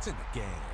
It's in the game.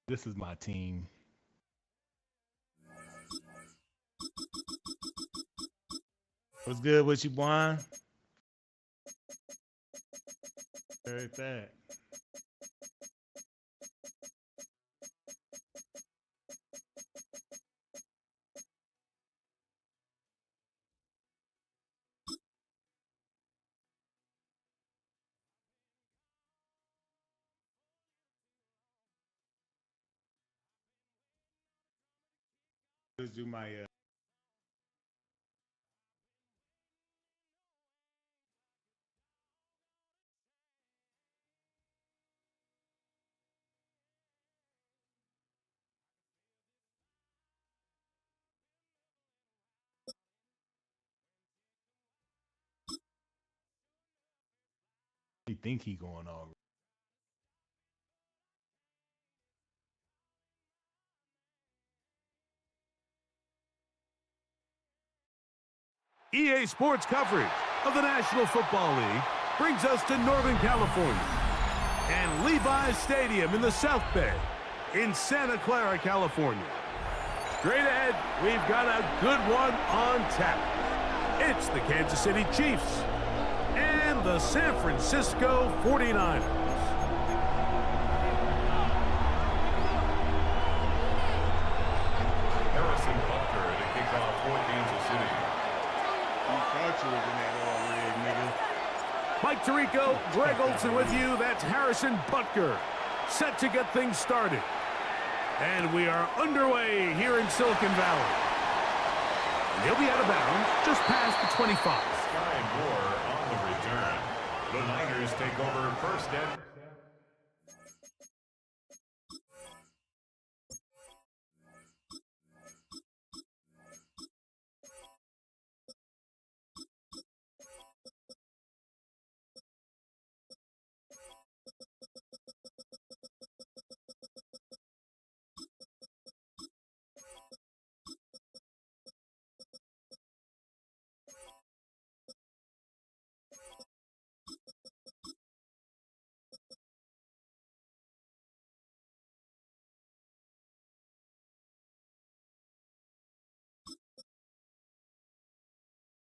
This is my team. What's good with you, Juan? Heard that. Let's do my He think he going on. EA Sports coverage of the National Football League brings us to Northern California and Levi's Stadium in the South Bay in Santa Clara, California. Straight ahead, we've got a good one on tap. It's the Kansas City Chiefs and the San Francisco 49ers. Harrison Butker to kick off for Kansas City. You thought you was in that all red, nigga. Mike Tirico, Greg Olson with you. That's Harrison Butker, set to get things started. And we are underway here in Silicon Valley. And he'll be out of bounds just past the 25. Sky Moore on the return. The Niners take over first and...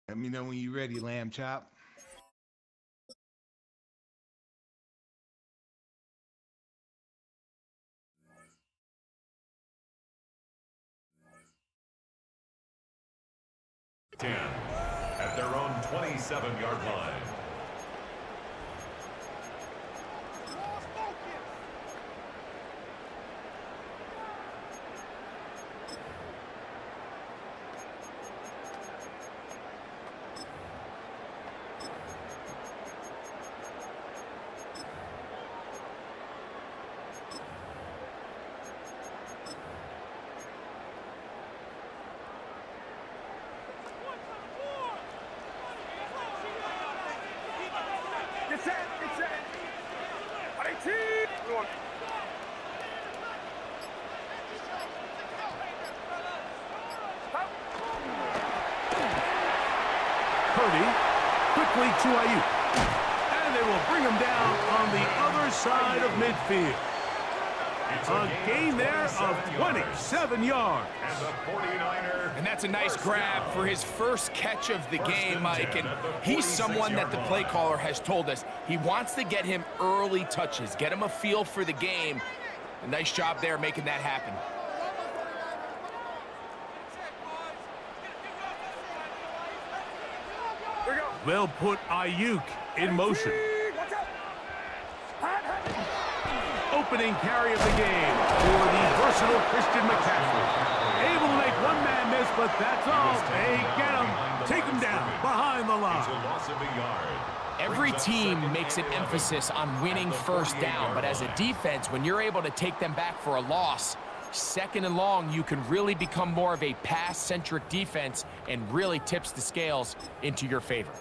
Let me know when you're ready, Lamb Chop. At their own 27-yard line. Purdy quickly to Ayuk. And they will bring him down on the other side of midfield. A gain there of 27 yards. And that's a nice grab for his first catch of the game, Mike. And he's someone that the play caller has told us he wants to get him early touches, get him a feel for the game. A nice job there making that happen. They'll put Ayuk in motion. Opening carry of the game for the versatile Christian McCaffrey. Able to make one man miss, but that's all. They get him, take him down behind the line. Every team makes an emphasis on winning first down, but as a defense, when you're able to take them back for a loss, second and long, you can really become more of a pass-centric defense and really tips the scales into your favor.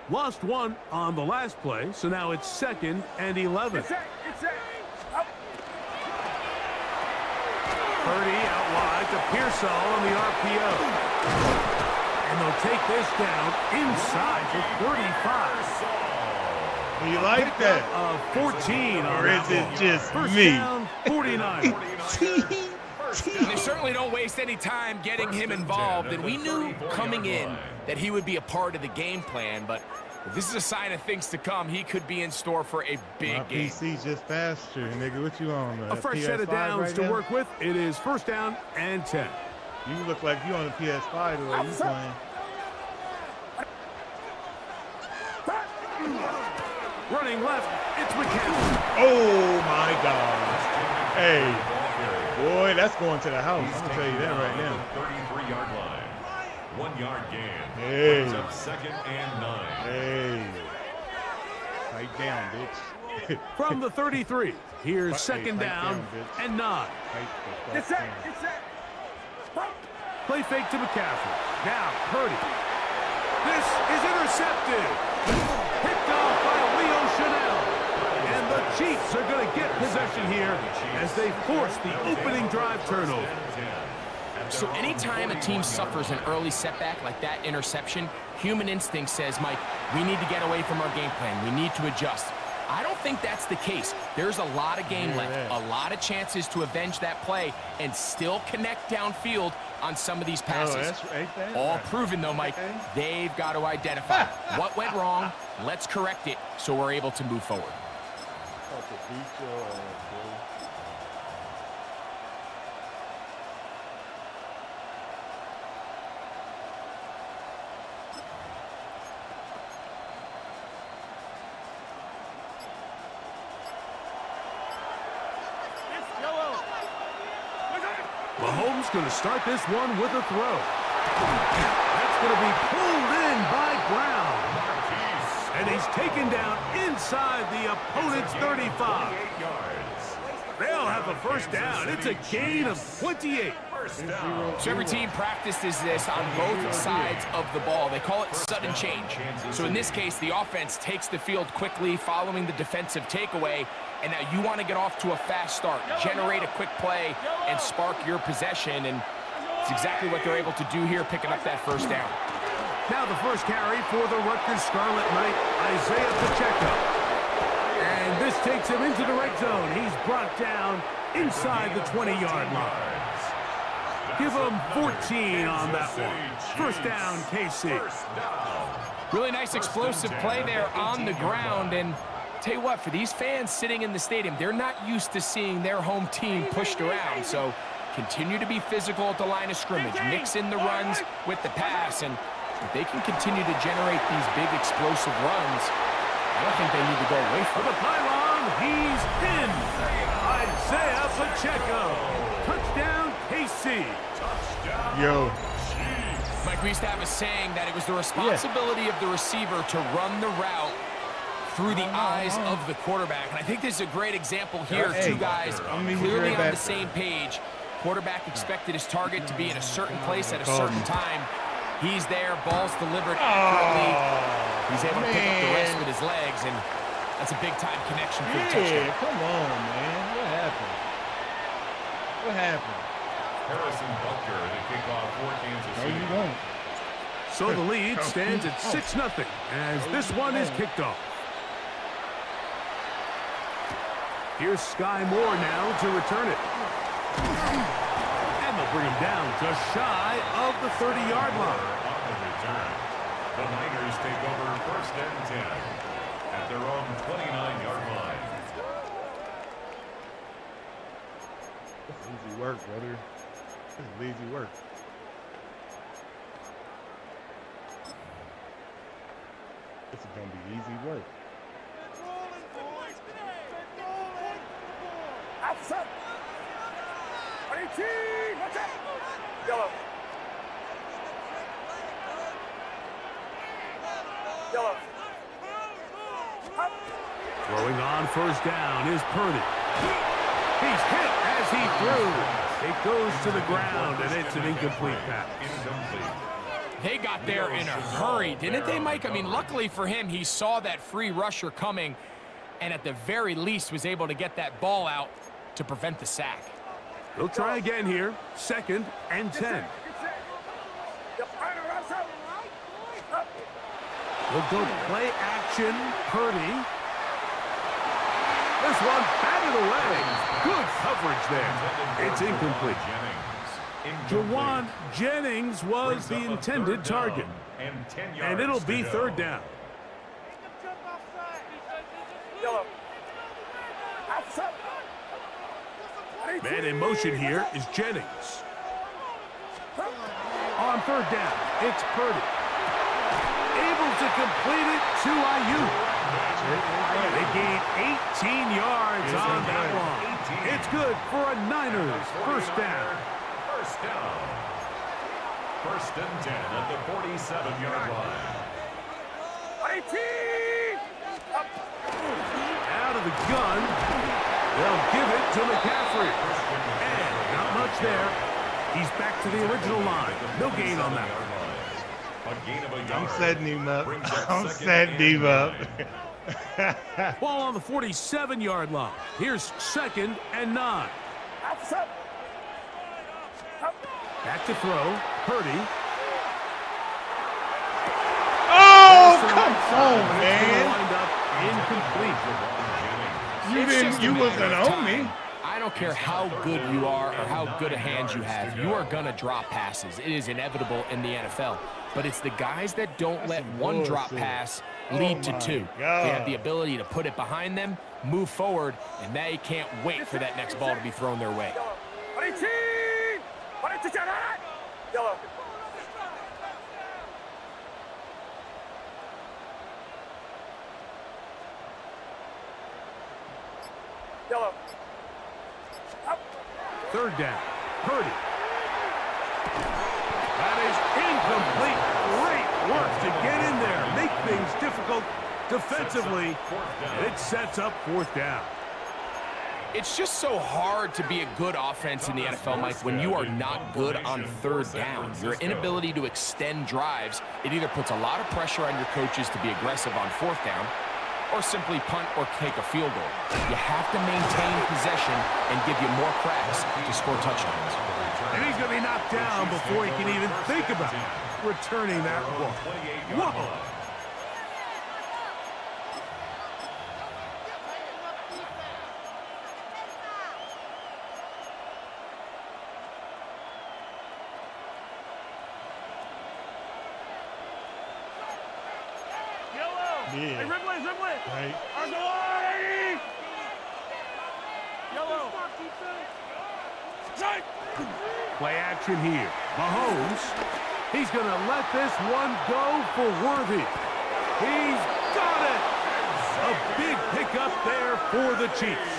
Lost one on the last play, so now it's 2nd and 11. Purdy out wide to Pearsall on the RPO. And they'll take this down inside the 35. You like that? 14 on Or is that it one. just First me? down, 49. And they certainly don't waste any time getting him involved, and we knew coming in that he would be a part of the game plan, but if this is a sign of things to come. He could be in store for a big My game. PC's just faster, nigga. What you on? A fresh set of downs right to now? work with. It is first down and 10. You look like you on the PS5 the way you playing. Running left, it's McCaffrey. Oh my gosh. Hey, boy, that's going to the house. I'm gonna tell you that right now. 33-yard line. 1 yard gain. Hey. Brings up 2nd and 9. Hey. Tight down, bitch. From the 33, here's second tight down bitch. and 9. Tight the fuck down. Play fake to McCaffrey. Now, Purdy. This is intercepted. Picked off by Leo Chanel. And the Chiefs are going to get possession here as they force the opening drive turnover. So anytime a team suffers an early setback like that interception, human instinct says, Mike, we need to get away from our game plan. We need to adjust. I don't think that's the case. There's a lot of game left, a lot of chances to avenge that play and still connect downfield on some of these passes. All proven, though, Mike. They've got to identify what went wrong. Let's correct it so we're able to move forward. Mahomes going to start this one with a throw. That's going to be pulled in by Brown. And he's taken down inside the opponent's 35. They'll have a first down. It's a gain of 28. So every team practices this on both sides of the ball. They call it sudden change. So in this case, the offense takes the field quickly following the defensive takeaway, and now you want to get off to a fast start, generate a quick play, and spark your possession, and it's exactly what they're able to do here, picking up that first down. Now the first carry for the Rutgers Scarlet Knight, Isaiah Pacheco. And this takes him into the red zone. He's brought down inside the 20-yard line. Give him 14 on that one. First down, KC. Really nice explosive play there on the ground, and tell you what, for these fans sitting in the stadium, they're not used to seeing their home team pushed around, so continue to be physical at the line of scrimmage, mix in the runs with the pass, and if they can continue to generate these big explosive runs, I don't think they need to go away from For the pylon, he's in. Isaiah Pacheco. Touchdown, KC. Yo. Mike, we used to have a saying that it was the responsibility of the receiver to run the route through the eyes of the quarterback. And I think this is a great example here. Two guys clearly on the same page. Quarterback expected his target to be in a certain place at a certain time. He's there, ball's delivered accurately. He's able to pick up the rest with his legs, and that's a big-time connection for the touchdown. Come on, man. What happened? What happened? Harrison Butker to kick off for Kansas City. No, you won't. So the lead stands at 6-0 as this one is kicked off. Here's Sky Moore now to return it. And they'll bring him down just shy of the 30-yard line. On the return, the Niners take over 1st and 10 at their own 29-yard line. Easy work, brother. This is lazy work. This is gonna be easy work. Outside. 18. What's that? Yellow. Yellow. Throwing on first down is Purdy. He's hit as he threw. It goes to the ground, and it's an incomplete pass. They got there in a hurry, didn't they, Mike? I mean, luckily for him, he saw that free rusher coming, and at the very least was able to get that ball out to prevent the sack. He'll try again here. 2nd and 10. We'll go play action. Purdy. This one batted away. Good coverage there. It's incomplete. Jawan Jennings was the intended target. And it'll be third down. Yellow. Outside. Man in motion here is Jennings. On third down, it's Purdy. Able to complete it to Ayuk. They gain 18 yards on that one. It's good for a Niners first down. First and 10 at the 47-yard line. 18! Out of the gun. They'll give it to McCaffrey. And not much there. He's back to the original line. No gain on that. I'm setting him up. I'm setting him up. Ball on the 47-yard line. Here's second and 9. Outside. Back to throw. Purdy. Oh, come on, man. Wind up incomplete. You wasn't on me. I don't care how good you are or how good a hand you have, you are going to drop passes. It is inevitable in the NFL. But it's the guys that don't let one drop pass lead to two. They have the ability to put it behind them, move forward, and they can't wait for that next ball to be thrown their way. 18! Yellow. Yellow. Third down. Purdy. That is incomplete. Great work to get in there. Make things difficult defensively. And it sets up fourth down. It's just so hard to be a good offense in the NFL, Mike, when you are not good on third down. Your inability to extend drives, it either puts a lot of pressure on your coaches to be aggressive on fourth down or simply punt or take a field goal. You have to maintain possession and give you more cracks to score touchdowns. And he's going to be knocked down before he can even think about returning that ball. Whoa! Yeah. Ripley. Right. Yellow. Play action here. Mahomes. He's going to let this one go for Worthy. He's got it. A big pickup there for the Chiefs.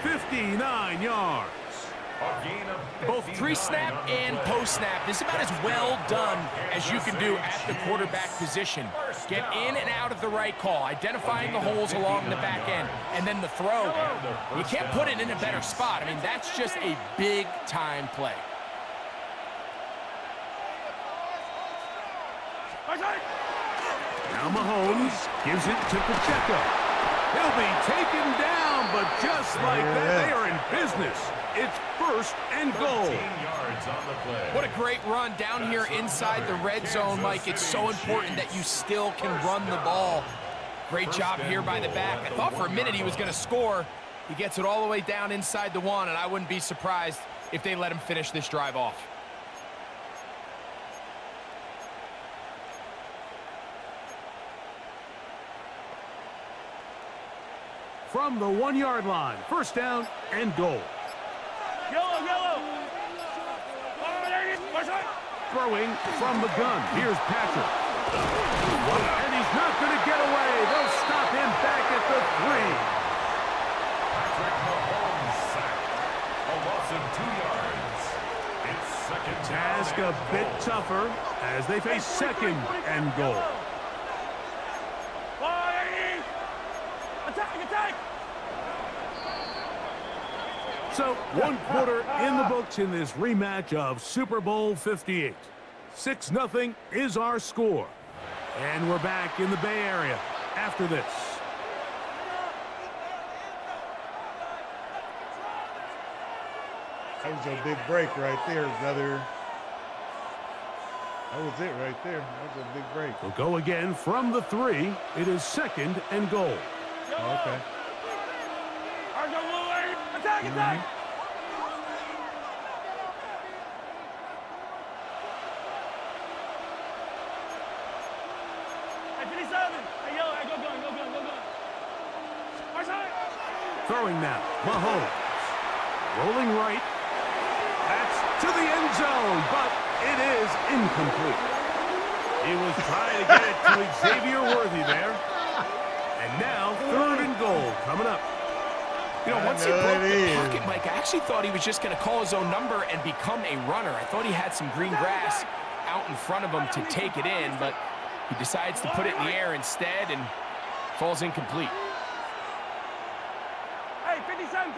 59 yards. Both pre-snap and post-snap, this is about as well done as you can do at the quarterback position. Get in and out of the right call, identifying the holes along the back end, and then the throw. You can't put it in a better spot. I mean, that's just a big-time play. Now Mahomes gives it to Pacheco. He'll be taken down, but just like that, they are in business. It's first and goal. What a great run down here inside the red zone, Mike. It's so important that you still can run the ball. Great job here by the back. I thought for a minute he was going to score. He gets it all the way down inside the one, and I wouldn't be surprised if they let him finish this drive off. From the 1-yard line, first down and goal. Yellow. Throwing from the gun. Here's Patrick. And he's not going to get away. They'll stop him back at the 3. Patrick Mahomes sacked. A loss of 2 yards. It's second down. Task a bit tougher as they face second and goal. Attack! So, 1 quarter in the books in this rematch of Super Bowl 58. 6-0 is our score. And we're back in the Bay Area after this. That was a big break right there, brother. That was it right there. That was a big break. We'll go again from the 3. It is 2nd and goal. Oh, okay. Attack, attack! Hey, 57! Hey, yellow, hey, go. Our side! Throwing now. Mahomes. Rolling right. That's to the end zone, but it is incomplete. He was trying to get it to Xavier Worthy there. And now 3rd and goal coming up. You know, once he broke the pocket, Mike, I actually thought he was just going to call his own number and become a runner. I thought he had some green grass out in front of him to take it in, but he decides to put it in the air instead and falls incomplete. Hey, 57!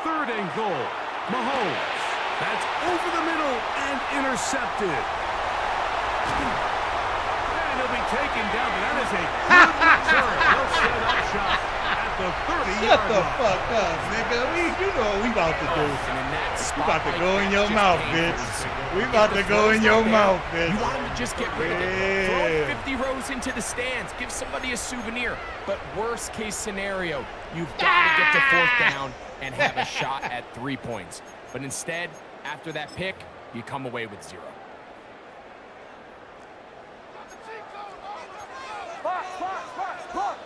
3rd and goal. Mahomes. That's over the middle and intercepted. And he'll be taken down, but that is a good return. He'll set up shop at the 30-yard line. Shut the fuck up, nigga. You know what we about to do. We about to go in your mouth, bitch. We about to go in your mouth, bitch. You want him to just get rid of it. Throw 50 rows into the stands. Give somebody a souvenir. But worst case scenario, you've got to get to 4th down and have a shot at 3 points. But instead, after that pick, you come away with 0. Spot!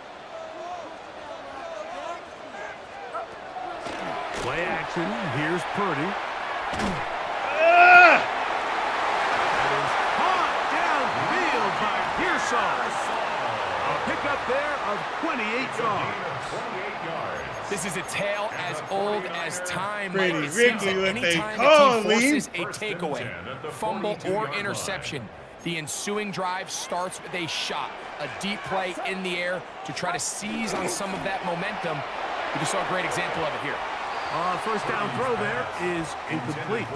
Play action. Here's Purdy. Ah! That is caught downfield by Pearsall. A pickup there of 28 yards. This is a tale as old as time. Pretty Mike. It seems Ricky that with any a time call, the team forces Lee. a takeaway, fumble, or interception, the ensuing drive starts with a shot, a deep play in the air to try to seize on some of that momentum. We just saw a great example of it here. First down throw there is incomplete.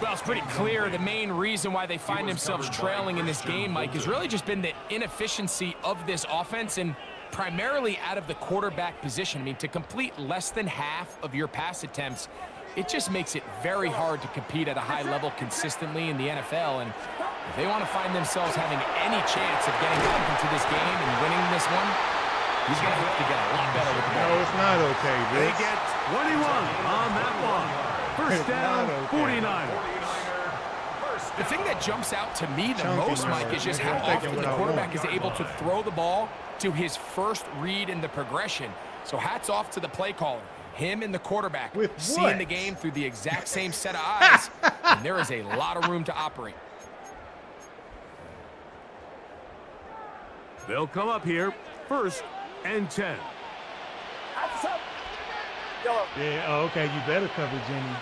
Well, it's pretty clear the main reason why they find themselves trailing in this game, Mike, has really just been the inefficiency of this offense and primarily out of the quarterback position. I mean, to complete less than half of your pass attempts, it just makes it very hard to compete at a high level consistently in the NFL. And if they want to find themselves having any chance of getting back into this game and winning this one, he's going to have to get a lot better with the ball. No, it's not okay, They bitch. get 21 on that one. First down, 49ers. The thing that jumps out to me the Chunky most, Mike, is just how I'm taking often what the I quarterback want. is able to throw the ball to his first read in the progression. So hats off to the play caller. Him and the quarterback With seeing what? the game through the exact same set of eyes, and there is a lot of room to operate. They'll come up here, 1st and 10. Yellow. Yeah, oh, okay. You better cover Jimmy.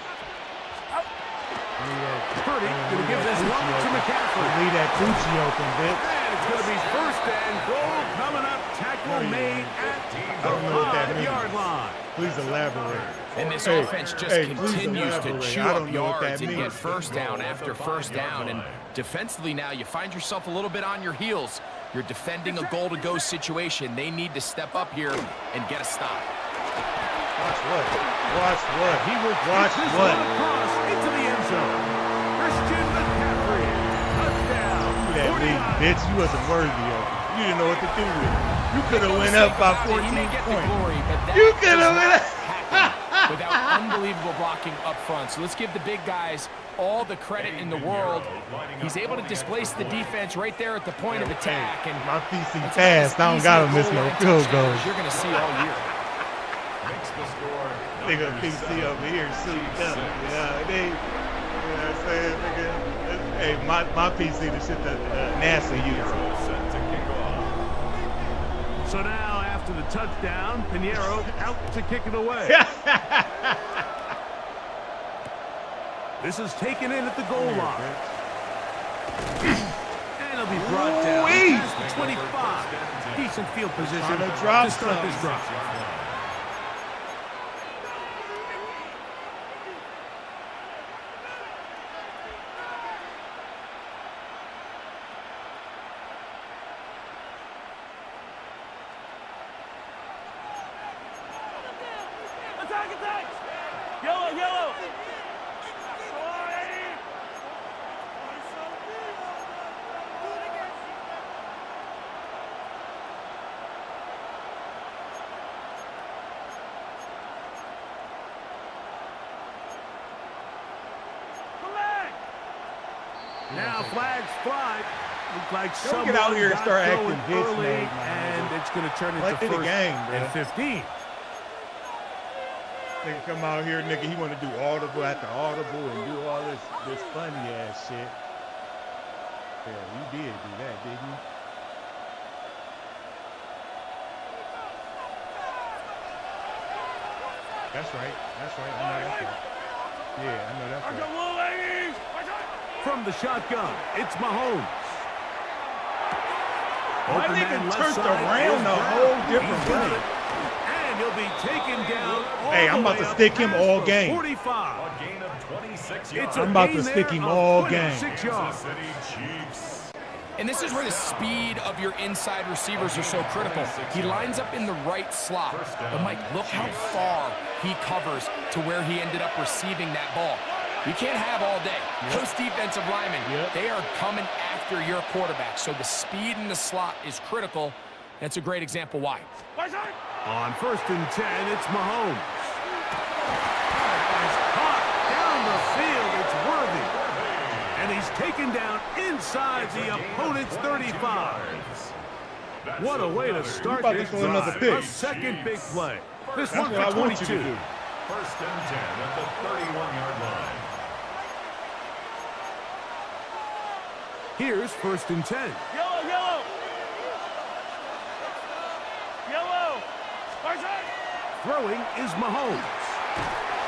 Purdy going to give this one to McCaffrey. Leave that coochie open, bitch. And it's going to be 1st and goal coming up. Tackle made at I don't know what that the means. 5-yard line. Please elaborate. And this Hey, offense just hey, please continues to elaborate. chew I up don't know what that yards and get means. first down after first down. And defensively now, you find yourself a little bit on your heels. You're defending a goal-to-go situation. They need to step up here and get a stop. Watch what? Watch what? He will Watch kick this what? one across into the end zone. Christian McCaffrey, touchdown. That big 49. bitch, you wasn't worthy of it. You didn't know what to do with it. You could have went up by 14 He may get the points. glory, but that You could does have not went happen without unbelievable blocking up front. So let's give the big guys all the credit in the world. He's able to displace the defense right there at the point of attack. And My PC that's fast. about I as don't gotta easy a miss goal no line field touchdown goals. as you're going to see all year. Makes the score. Nigga PC over here souped up. Yeah, they, you know what I'm saying, nigga? Hey, my PC, the shit that NASA uses. Set to kick off. So now, after the touchdown, Pinheiro out to kick it away. This is taken in at the goal line. And it'll be brought down Ooh-wee. past the 25. Decent field position Trying to drop to start some. this drive. Attack! Yellow! Now flags fly. Look like Don't someone get out here and got start going acting bitch early, made, man. and it's going to turn into Play the first game, and bro. 15. Nigga come out here, nigga, he want to do audible after audible and do all this funny ass shit. Yeah, you did do that, didn't you? That's right. That's right. I know that's right. Yeah, I know that's I got right. little ladies. Watch out. From the shotgun, it's Mahomes. My Open nigga man left turned side around is a Brown. whole different He's got way. it. And he'll be taken down all Hey, I'm the about way to up stick him past all the game. 45. A gain of 26 It's yards. a I'm about gain to stick there him of all 26 game. yards. Kansas City Chiefs. And this is where the speed of your inside receivers are so critical. He lines up in the right slot. But, Mike, look how far he covers to where he ended up receiving that ball. You can't have all day. Those defensive linemen, they are coming after your quarterback. So the speed in the slot is critical. That's a great example why. Watch out. On 1st and 10, it's Mahomes. He's caught down the field. It's Worthy. And he's taken down inside the opponent's 35. What a way to start about to this throw another drive. pick. A second big play. This That's one what I for want you to 22. do. First and 10 at the 31-yard line. Here's 1st and 10. Yellow, yellow. Yellow. Watch out. Throwing is Mahomes.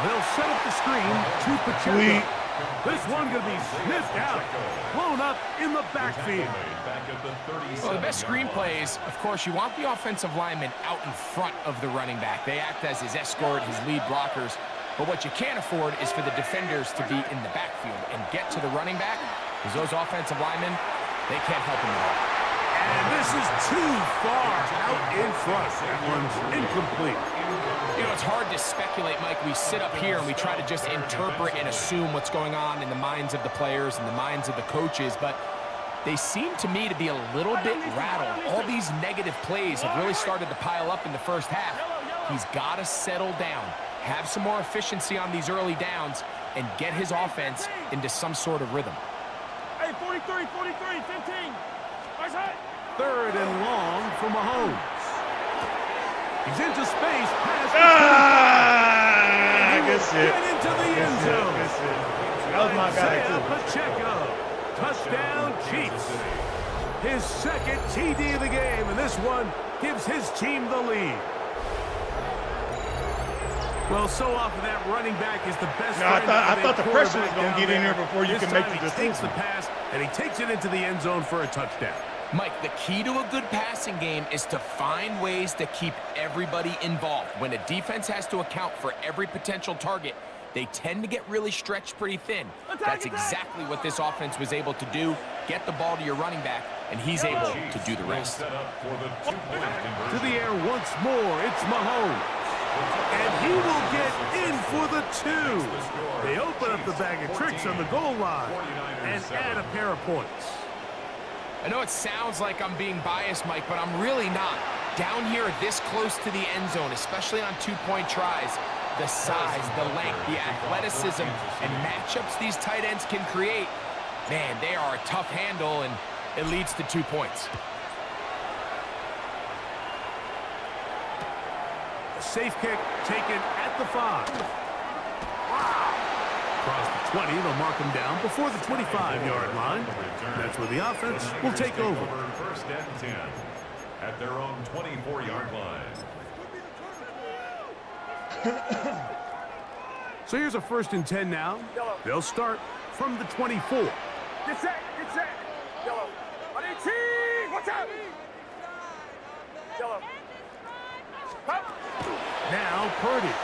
They'll set up the screen to Pacheco. Sweet. This one going to be sniffed out. Blown up in the backfield. Back at the 37. Well, the best screenplay is, of course, you want the offensive lineman out in front of the running back. They act as his escort, his lead blockers. But what you can't afford is for the defenders to be in the backfield and get to the running back, because those offensive linemen, they can't help him at all. And this is too far out in front. That one's incomplete. You know, it's hard to speculate, Mike. We sit up here and we try to just interpret and assume what's going on in the minds of the players and the minds of the coaches, but they seem to me to be a little bit rattled. All these negative plays have really started to pile up in the first half. He's got to settle down, have some more efficiency on these early downs, and get his offense into some sort of rhythm. Hey, 43, 43, 15. Watch out. 3rd and long for Mahomes. He's into space. Pass. Good shit. Get into the end Good zone. shit. That was my guy, Isaiah too. Pacheco. Touchdown, Chiefs. His second TD of the game, and this one gives his team the lead. Well, so often that running back is the best. No, I friend thought- of I thought the a pressure was quarterback gonna down get in there. there before you This can make time the he takes the decision. pass, and he takes it into the end zone for a touchdown. Mike, the key to a good passing game is to find ways to keep everybody involved. When a defense has to account for every potential target, they tend to get really stretched pretty thin. That's exactly what this offense was able to do. Get the ball to your running back, and he's able to do the rest. Set up for the 2-point To conversion. the air once more, it's Mahomes. And he will get in for the 2. They open up the bag of tricks on the goal line and add a pair of points. I know it sounds like I'm being biased, Mike, but I'm really not. Down here this close to the end zone, especially on 2-point tries, the size, the length, the athleticism, and matchups these tight ends can create, man, they are a tough handle, and it leads to 2 points. A safe kick taken at the 5. Across the 20, they'll mark him down before the 25-yard line. That's where the offense will take over. First and 10 at their own 24-yard line. So here's a 1st and 10 now. They'll start from the 24. Get set, get set. Yellow. 18. Watch out. Yellow. Up. Now Purdy.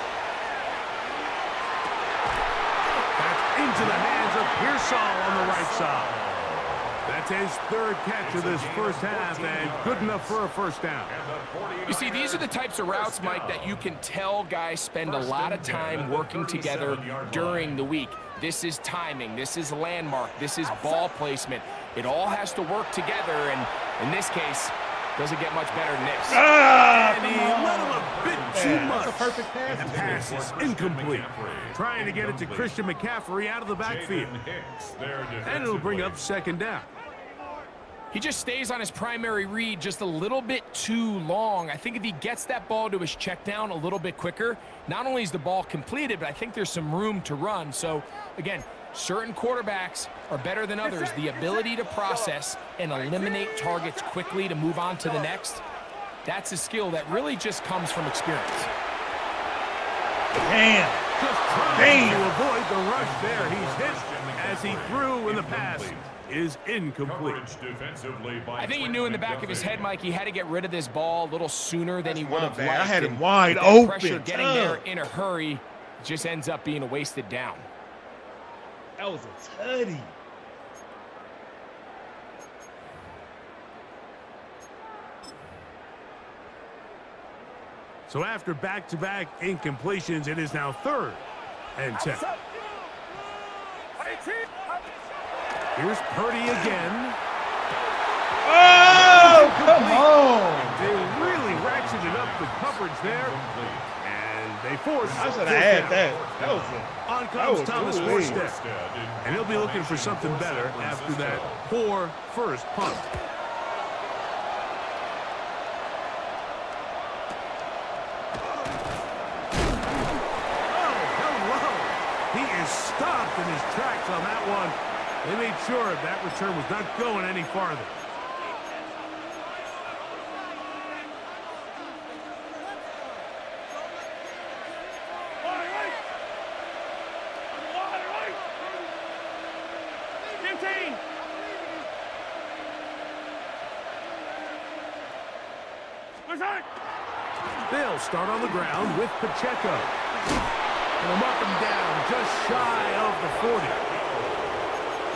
That's into the hands of Pearsall on the right side. That's his 3rd catch of this first half, and good enough for a first down. You see, these are the types of routes, Mike, that you can tell guys spend a lot of time working together during the week. This is timing, this is landmark, this is ball placement. It all has to work together, and in this case, doesn't get much better than this. And he let him a bit too That's much. a perfect pass. And the pass is incomplete. Trying to get it to Christian McCaffrey out of the backfield. And it'll bring up second down. He just stays on his primary read just a little bit too long. I think if he gets that ball to his check down a little bit quicker, not only is the ball completed, but I think there's some room to run. So, again, certain quarterbacks are better than others. The ability to process and eliminate targets quickly to move on to the next, that's a skill that really just comes from experience. Damn. Just trying to avoid the rush there. He's hit as he threw in the pass. Is incomplete. I think he knew in the back of his head, Mike, he had to get rid of this ball a little sooner than he would have liked. I had him wide that open. Pressure getting there in a hurry just ends up being a wasted down. That was a tutty. So after back-to-back incompletions, it is now 3rd and 10. Here's Purdy again. Oh, come on. They really ratcheted up the coverage there. And they forced. I should have had that. That was on comes Thomas Morstead. And he'll be looking for something better after that poor first punt. Oh, hello. He is stopped in his tracks on that one. They made sure that return was not going any farther. They'll start on the ground with Pacheco. And they'll mark him down just shy of the 40.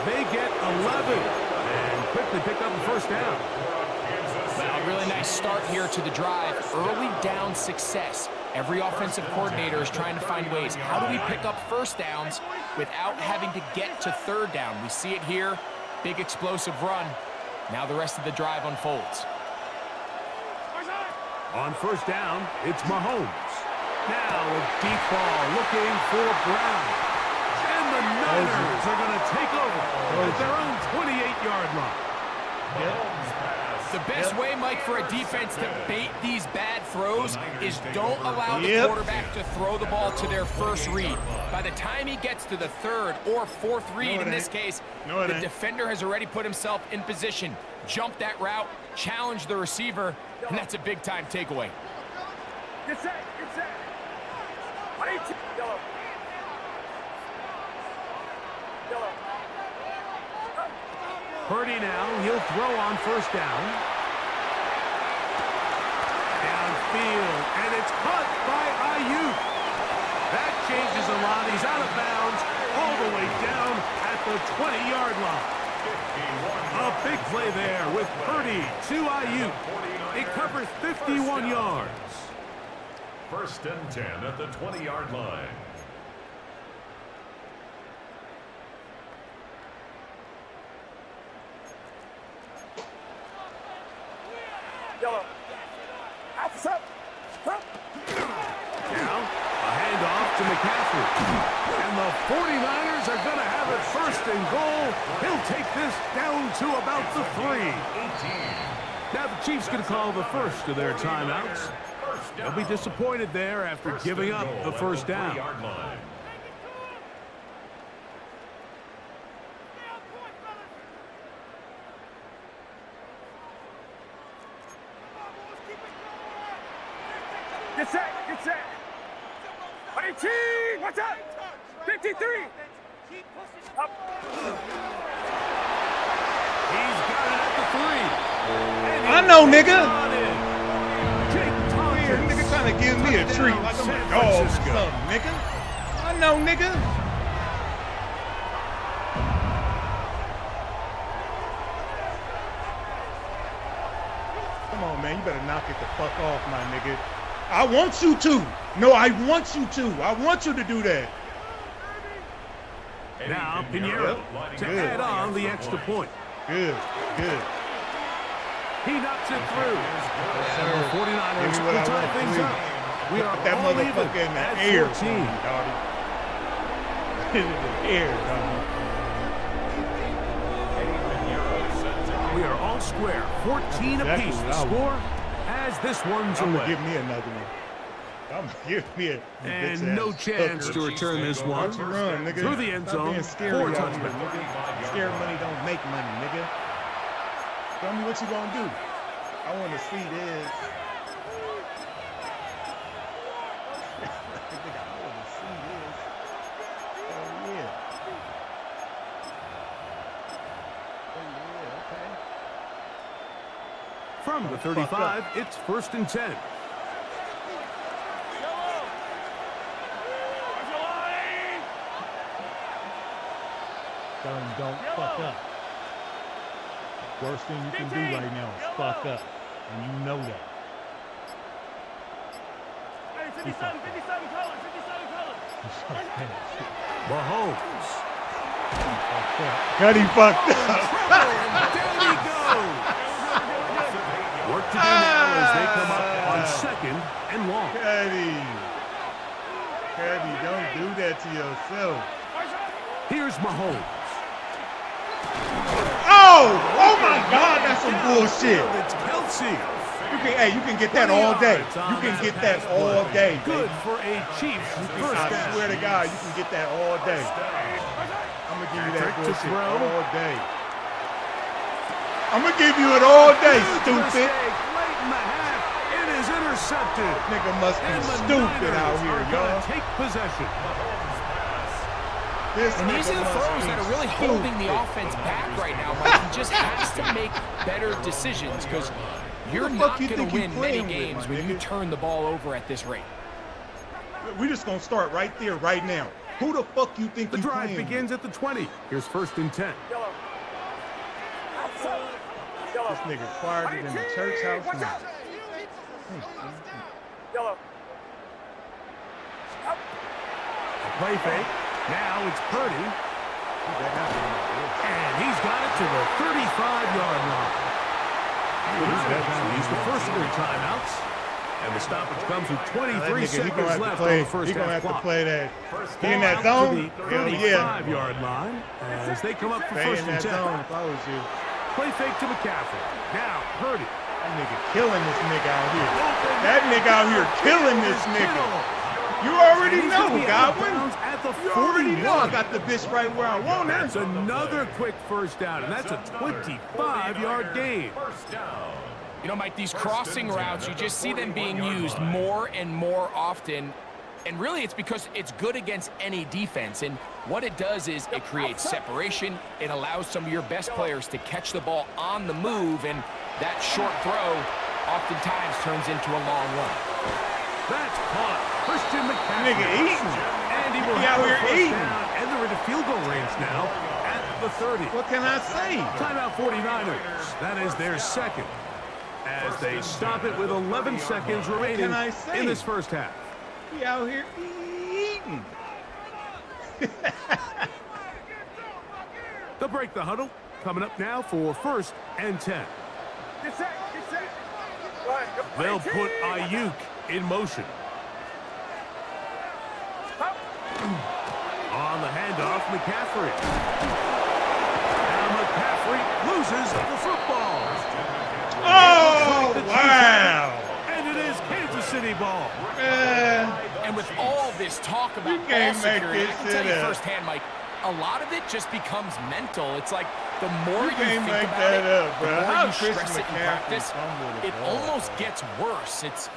They get 11 and quickly pick up the first down. Well, a really nice start here to the drive. Early down success. Every offensive coordinator is trying to find ways. How do we pick up first downs without having to get to third down? We see it here. Big explosive run. Now the rest of the drive unfolds. On first down, it's Mahomes. Now a deep ball looking for Brown. And the Niners are going to take over at their own 28-yard line. The best way, Mike, for a defense to bait these bad throws is don't allow the quarterback to throw the ball to their first read. By the time he gets to the third or fourth read, in this case, the defender has already put himself in position. Jump that route, challenge the receiver, and that's a big-time takeaway. Get set, get set. Yellow. Yellow. Purdy now, he'll throw on first down. Downfield, and it's caught by Ayuk. That changes a lot. He's out of bounds all the way down at the 20-yard line. A big play there with Purdy to Ayuk. It covers 51 yards. 1st and 10 at the 20-yard line. Yellow. Up. Now, a handoff to McCaffrey. And the 49ers are going to have it 1st and goal. He'll take this down to about the 3. Now the Chiefs going to call the first of their timeouts. They'll be disappointed there after giving up the first down. Get set, get set. 18, watch out. 53. Up. He's got it at the 3. I know, nigga. Weird nigga trying to give me a treat like I'm a dog or something, nigga. I know, nigga. Come on, man. You better knock it the fuck off, my nigga. I want you to. No, I want you to. I want you to do that. Now, Pinheiro to add on the extra point. Good. He knocks it through. And the 49ers will tie things up. We are Put that all even motherfucker in the at air. 14. Doggy. In the air, doggy. We are all square, 14 That's apiece. exactly The what I score as this one's I'm away. gonna give me another one. I'm gonna give me a And bitch-ass no chance hooker. to return this one. Watch it run, nigga. Through the end Stop zone being scary for a out here, touchdown. nigga. Scary money don't make money, nigga. Tell me what you gonna do. I want to see this. Nigga, I want to see this. Oh yeah. Oh yeah. Okay. From the 35, it's 1st and 10. Tell him don't fuck up. Worst thing you can do right now is fuck up. And you know that. Hey, 57 colors, 57 colors. Mahomes. Got him fucked up. Down he goes. Work to do now as they come up on 2nd and long. Cuddy, don't do that to yourself. Here's Mahomes. Oh my God, that's some bullshit. It's Kelsey. You can get that all day. You can get that all day. Good for a Chiefs first I down. swear to God, you can get that all day. I'm gonna give you that Patrick to bullshit throw. all day. I'm gonna give you it all day, stupid. Mistake late in the half. It is intercepted. Nigga must be And the stupid Niners out here, are gonna y'all. take possession. This And these nigga are the must throws be that are really holding the stupid. offense back right now, Mike. He just has to make better decisions because you're the fuck not you going to think you win many playing with, games my when you nigga? turn the ball over at this rate. We're just gonna start right there, right now. Who the fuck you think The you drive playing begins at the 20. Here's 1st and 10. Yellow. Outside. with? Yellow. This nigga quieter than the church house Watch now. out. Yellow. Up. A play fake. Now it's Purdy. And he's got it to the 35-yard line. He's the first of their timeouts. And the stoppage comes with 23 seconds left on the first He's gonna half have to clock. play that. He in Ball that out zone? to the Hell yeah. 35-yard line as they come up for Stay 1st in and that 10. zone if I was you. Play fake to McCaffrey. Now Purdy. That nigga killing this nigga out here. That nigga out here killing this nigga. You already He's gonna know, be out of Godwin. bounds at the You already know I 41. got the bitch right where I want her. That's another quick first down, and that's a 25-yard gain. You know, Mike, these crossing routes, you just see them being used more and more often. And really, it's because it's good against any defense. And what it does is it creates separation. It allows some of your best players to catch the ball on the move. And that short throw oftentimes turns into a long run. That's caught. Christian McCaffrey. Nigga eating. And he will He have out the here first eating. down, and they're in the field goal range now at the 30. What can I say? Timeout 49ers. That is their second. As they stop it with 11 seconds remaining can I say? in this first half. He out here eating. They'll break the huddle. Coming up now for 1st and 10. Get set. Get set. Right, go. They'll put Ayuk in motion. Up. On the handoff, McCaffrey. Now McCaffrey loses the football. Oh, wow. And it is Kansas City ball. And with all this talk about You ball can't make security, I this can tell shit you up. firsthand, Mike, a lot of it just becomes mental. It's like the more You you can't think make about that it, up, bro. the more How you Christian stress it in McCaffrey practice, fumbled the it ball? almost gets worse. It's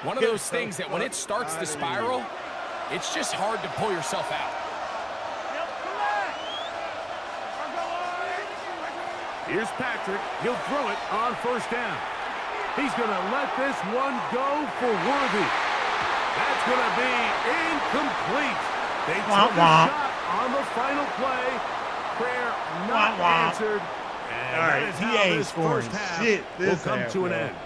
one of Get those the things that when it starts to spiral, it's just hard to pull yourself out. Here's Patrick. He'll throw it on 1st down. He's going to let this one go for Worthy. That's going to be incomplete. They took a shot on the final play. Prayer not answered. And All that right, is he how ain't this scoring first half shit will this come half, to an bro. end.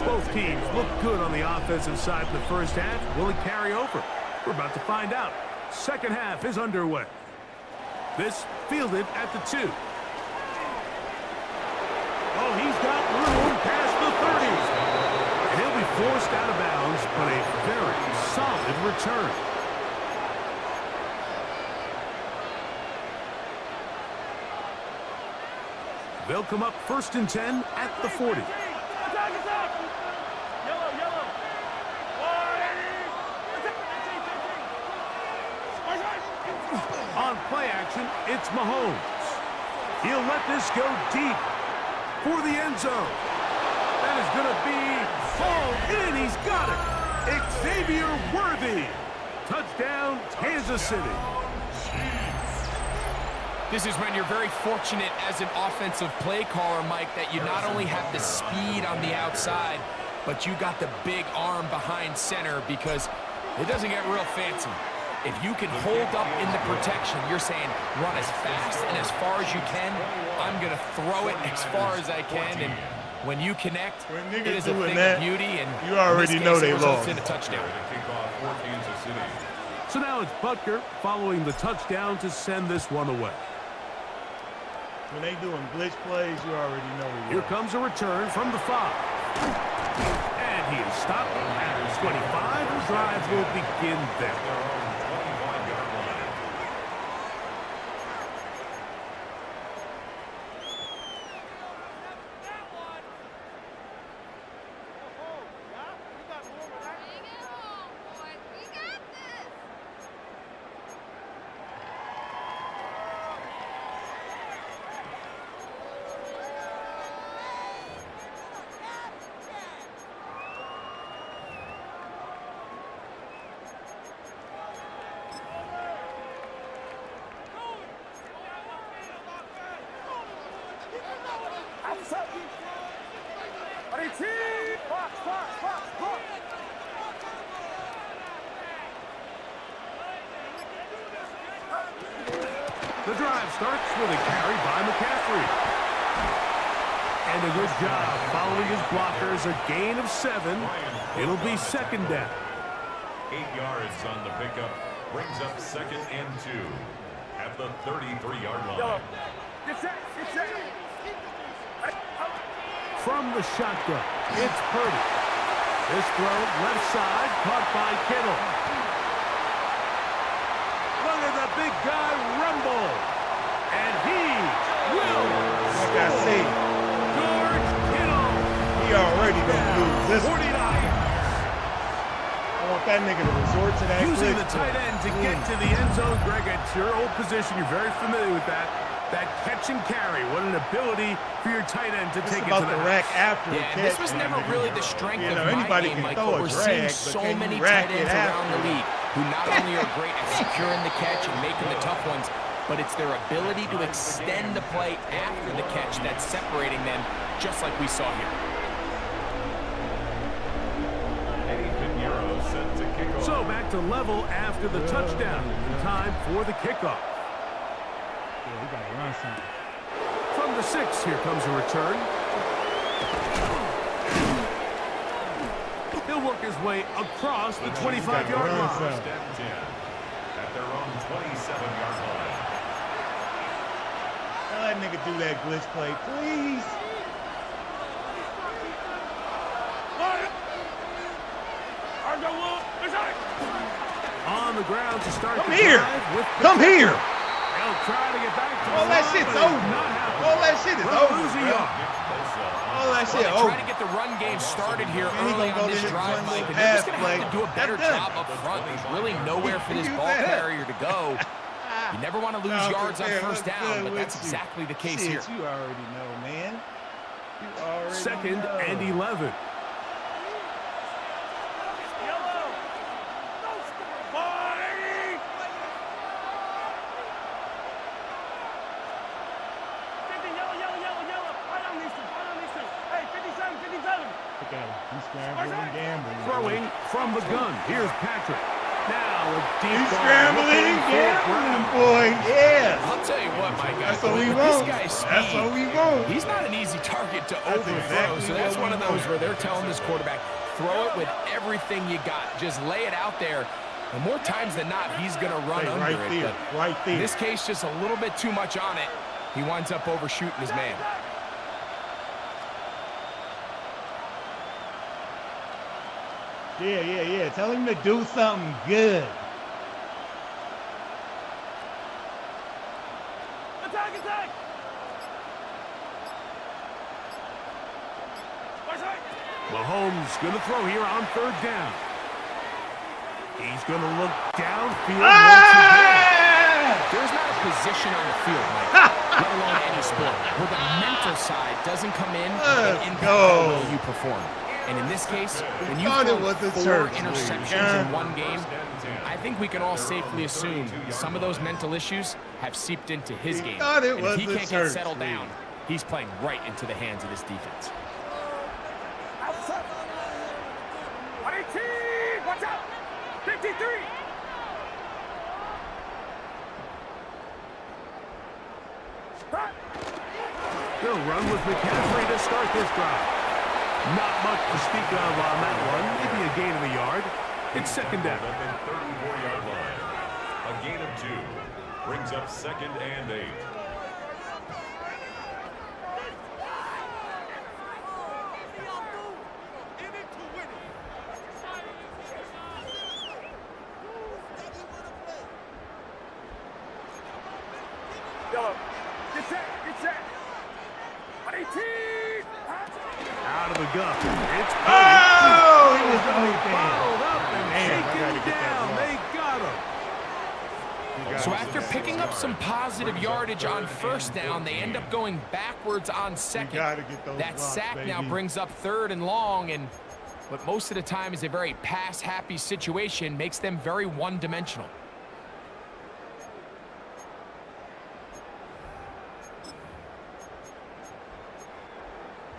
Both teams look good on the offensive side in the first half. Will it carry over? We're about to find out. Second half is underway. This fielded at the 2. Forced out of bounds, but a very solid return. They'll come up 1st and 10 at the 40. On play action, it's Mahomes. He'll let this go deep for the end zone. That is going to be fall in. He's got it. Xavier Worthy. Touchdown, Kansas City. This is when you're very fortunate as an offensive play caller, Mike, that you not only have the speed on the outside, but you got the big arm behind center, because it doesn't get real fancy. If you can hold up in the protection, you're saying run as fast and as far as you can. I'm going to throw it as far as I can, and when you connect, it is a thing of beauty, and you already know they lost. In a touchdown. So now it's Butker following the touchdown to send this one away. When they doing glitch plays, you already know. Here comes a return from the 5. And he is stopped at his 25. The drive will begin there. The drive starts with a carry by McCaffrey. And a good job following his blockers, a gain of 7. It'll be 2nd down. 8 yards on the pickup, brings up 2nd and 2 at the 33-yard line. From the shotgun, it's Purdy. This throw left side, caught by Kittle. Look at the big guy rumble. And he will Like I say, George Kittle. he already gonna lose this 49. one. I want that nigga to resort to that. Using glitch the tight play. end to get to the end zone, Greg. It's your old position. You're very familiar with that. That catch and carry. What an ability for your tight end to take it to about the the rack after the Yeah, catch. this was never really the strength You know, of my anybody game, can Mike, throw but a we're seeing drag, so but can many you rack tight it ends around after? the league who not only are great at securing the catch and making the tough ones, but it's their ability to extend the play after the catch that's separating them, just like we saw here. So back to level after the touchdown. Time for the kickoff. Yeah, we gotta run something. From the 6, here comes a return. He'll work his way across the 25-yard line. First and 10 at their own 27-yard line. Now that nigga do that glitch play, please. On the ground to start Come the here. drive with the Come here. They'll try to get back to All the that line, shit's but it's over. not happening. All that shit is We're over, losing bro. yard. All that shit Well, they over. try to get the run game started here And he early gonna go on this to his drive, one Mike, little and they're just pass going to have to do a play. better That's job done. up front. There's really nowhere for this You ball said. carrier to go. You never want to lose No, yards on man, first what's down, good but with that's you? exactly the case Shit, here. you already know, man. You already 2nd know. and 11. Look at him. He's scrambling and gambling. Throwing from the gun. Here's Patrick. Now a deep He's ball. scrambling and gambling, boy. Yeah. I'll tell you what, my guy. That's what we with want. This guy's speed, That's what we want. he's not an easy target to That's overthrow. exactly So that's what one of we those want. where they're telling this quarterback, throw it with everything you got. Just lay it out there. And more times than not, he's going to run Hey, under right it. there, But right there. in this case, just a little bit too much on it. He winds up overshooting his man. Yeah. Tell him to do something good. Attack! Mahomes going to throw here on 3rd down. He's going to look downfield once again. There's not a position on the field, Mike, let alone any sport, where the mental side doesn't come in and impact how well you perform. And in this case, when you've thrown 4 interceptions in one game, I think we can all safely assume some of those mental issues have seeped into his game. And if he can't get settled down, he's playing right into the hands of this defense. Outside. 118. Watch out. 53. They'll run with McCaffrey to start this drive. Not much to speak of on that one. Maybe a gain of a yard. It's 2nd down. At the 34-yard line. A gain of 2 brings up 2nd and 8. Yellow. Get set. 118. Out of the gun. It's Oh, he was fouled up and Man, shaken down. They got him. So after picking up some positive yardage on 1st down, they end up going backwards on 2nd. That sack now brings up 3rd and long, and what most of the time is a very pass-happy situation makes them very one-dimensional.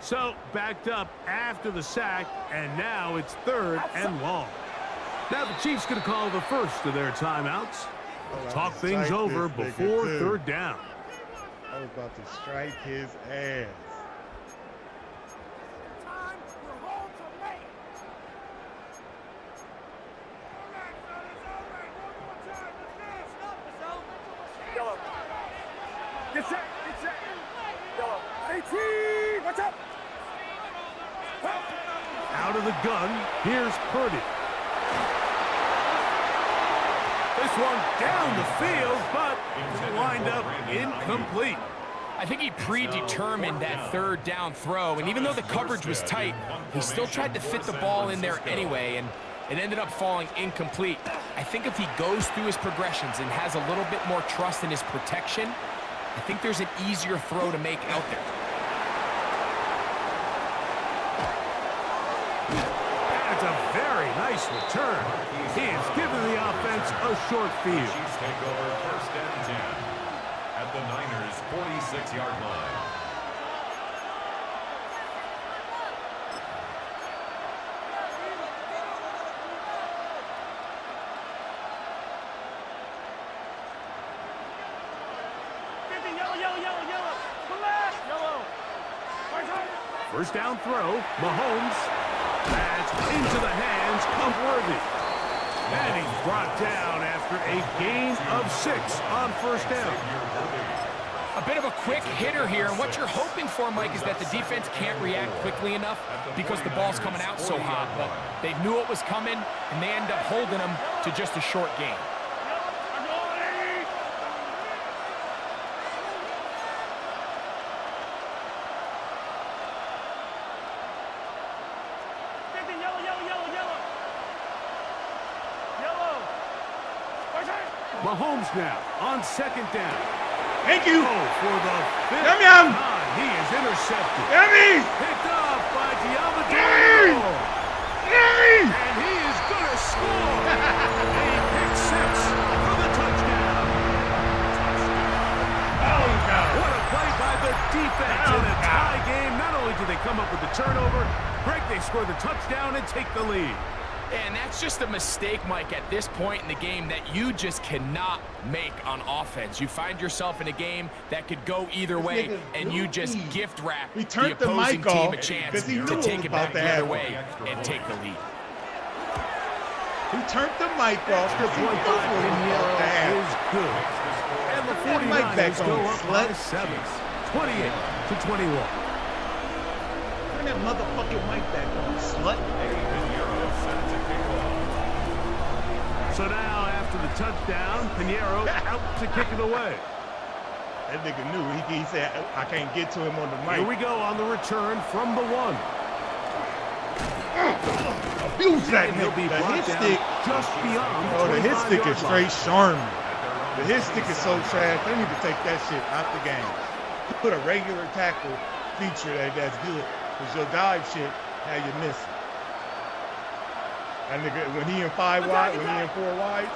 So, backed up after the sack, and now it's 3rd and long. Now the Chiefs going to call the first of their timeouts. Talk things over before 3rd down. I was about to strike his ass. Yellow. Get set. Yellow. 18. Watch out. Out of the gun, here's Purdy. This one down the field, but it'll wind up incomplete. I think he predetermined that 3rd down throw, and even though the coverage was tight, he still tried to fit the ball in there anyway, and it ended up falling incomplete. I think if he goes through his progressions and has a little bit more trust in his protection, I think there's an easier throw to make out there. That's a very nice return. He has given the offense a short field. Chiefs take over 1st and 10 at the Niners' 46-yard line. Yellow. Come back. Yellow. 1st down throw, Mahomes. That's into the hands of Worthy. And he's brought down after a gain of 6 on 1st down. A bit of a quick hitter here, and what you're hoping for, Mike, is that the defense can't react quickly enough because the ball's coming out so hot. But they knew it was coming, and they end up holding them to just a short gain. Mahomes now on 2nd down. Thank you. For the 5th Yum. time, he is intercepted. Yummy. Picked up by Yummy. Diablo. Yummy. And he is going to score. A pick 6 for the touchdown. Oh, God. What a play by the defense in a tie game. Not only do they come up with the turnover, Greg, they score the touchdown and take the lead. And that's just a mistake, Mike, at this point in the game that you just cannot make on offense. You find yourself in a game that could go either way, and you just gift wrap the opposing team a chance to take it back the other way and take the lead. He turned the mic off because he knew what he was about to have. Is good. And the 49ers go up by 7, 28-21. Turn that motherfucking mic back on, slut. Set to kick So now, after the touchdown, Pinheiro out to kick it away. That nigga knew. He said, I can't get to him on the mic. Here we go on the return from the 1. Abuse that He'll be nigga. The brought hit down stick. just beyond Oh, the hit stick is 25-yard straight line. charming. The hit stick is so trash. They need to take that shit out the game. Put a regular tackle feature that's good. Because your dive shit, now you miss it. That nigga, when he in 5 wide, when he in 4 wide,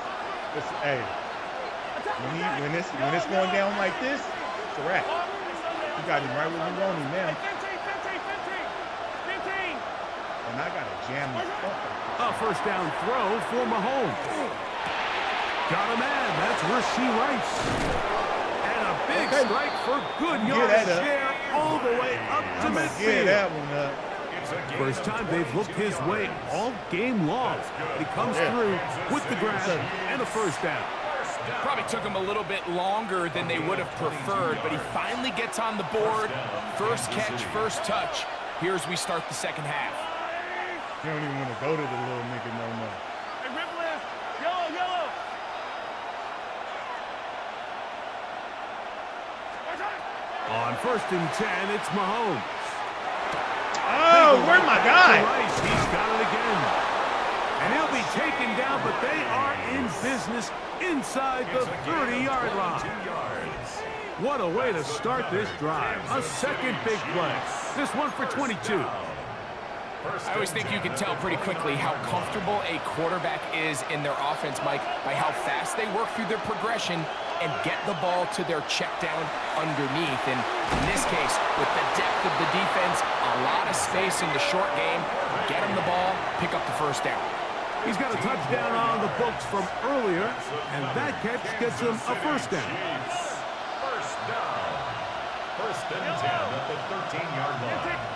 it's, hey, when it's going down like this, it's a wrap. You got him right where you want him now. And I got to jam this fucker. A first down throw for Mahomes. Got a man. That's Rasheed Rice. And a big strike for good yardage share all the way up to I'm going to get midfield. that one up. First time they've looked his way all game long. He comes through with the grab and a first down. Probably took him a little bit longer than they would have preferred, but he finally gets on the board. First catch, first touch. Here as we start the second half. You don't even want to go to the little nigga no more. Hey, rip left. Yellow, yellow. On 1st and 10, it's Mahomes. Oh, where's my guy? Rice, he's got it again. And he'll be taken down, but they are in business inside the 30-yard line. What a way to start this drive. A second big play. This one for 22. I always think you can tell pretty quickly how comfortable a quarterback is in their offense, Mike, by how fast they work through their progression and get the ball to their check down underneath. And in this case, with the depth of the defense, a lot of space in the short game, get him the ball, pick up the first down. He's got a touchdown on the books from earlier, and that catch gets him a first down. First down. First and 10 at the 13-yard line.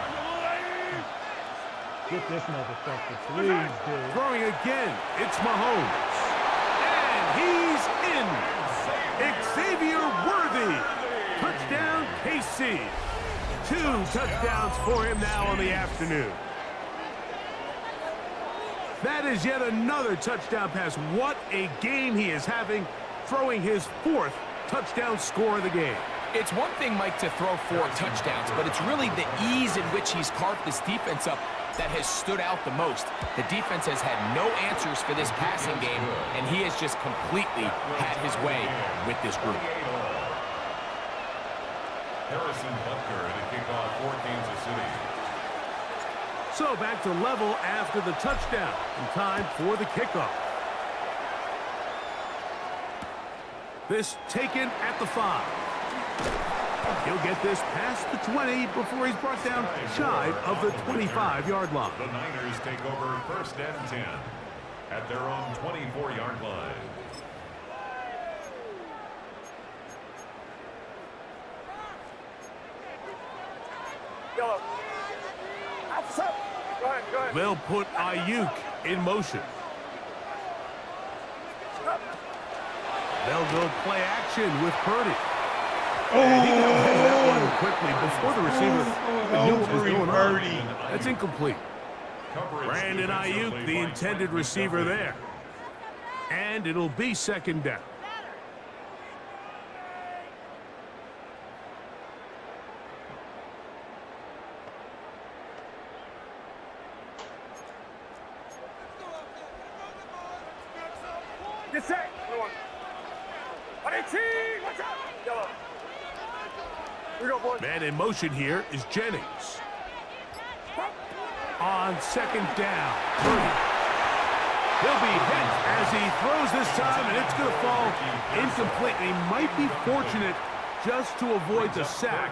Get this motherfucker, please, dude. Throwing again, it's Mahomes. And he's in. Xavier Worthy. Touchdown, KC. 2 touchdowns for him now on the afternoon. That is yet another touchdown pass. What a game he is having, throwing his 4th touchdown score of the game. It's one thing, Mike, to throw 4 touchdowns, but it's really the ease in which he's carved this defense up that has stood out the most. The defense has had no answers for this passing game, and he has just completely had his way with this group. Harrison Butker to kick off for Kansas City. So back to level after the touchdown, and time for the kickoff. This taken at the 5. He'll get this past the 20 before he's brought down shy of the 25-yard line. The Niners take over first and 10 at their own 24-yard line. Yellow. Outside. Go ahead, go ahead. They'll put Ayuk in motion. They'll go play action with Purdy. And he got that one quickly before the receiver knew what was going on. That's incomplete. Brandon Ayuk, the intended receiver there. And it'll be second down. Get set. Watch out. Yellow. Here we go, boys. Man in motion here is Jennings. On second down, Purdy. He'll be hit as he throws this time, and it's going to fall incomplete. He might be fortunate just to avoid the sack,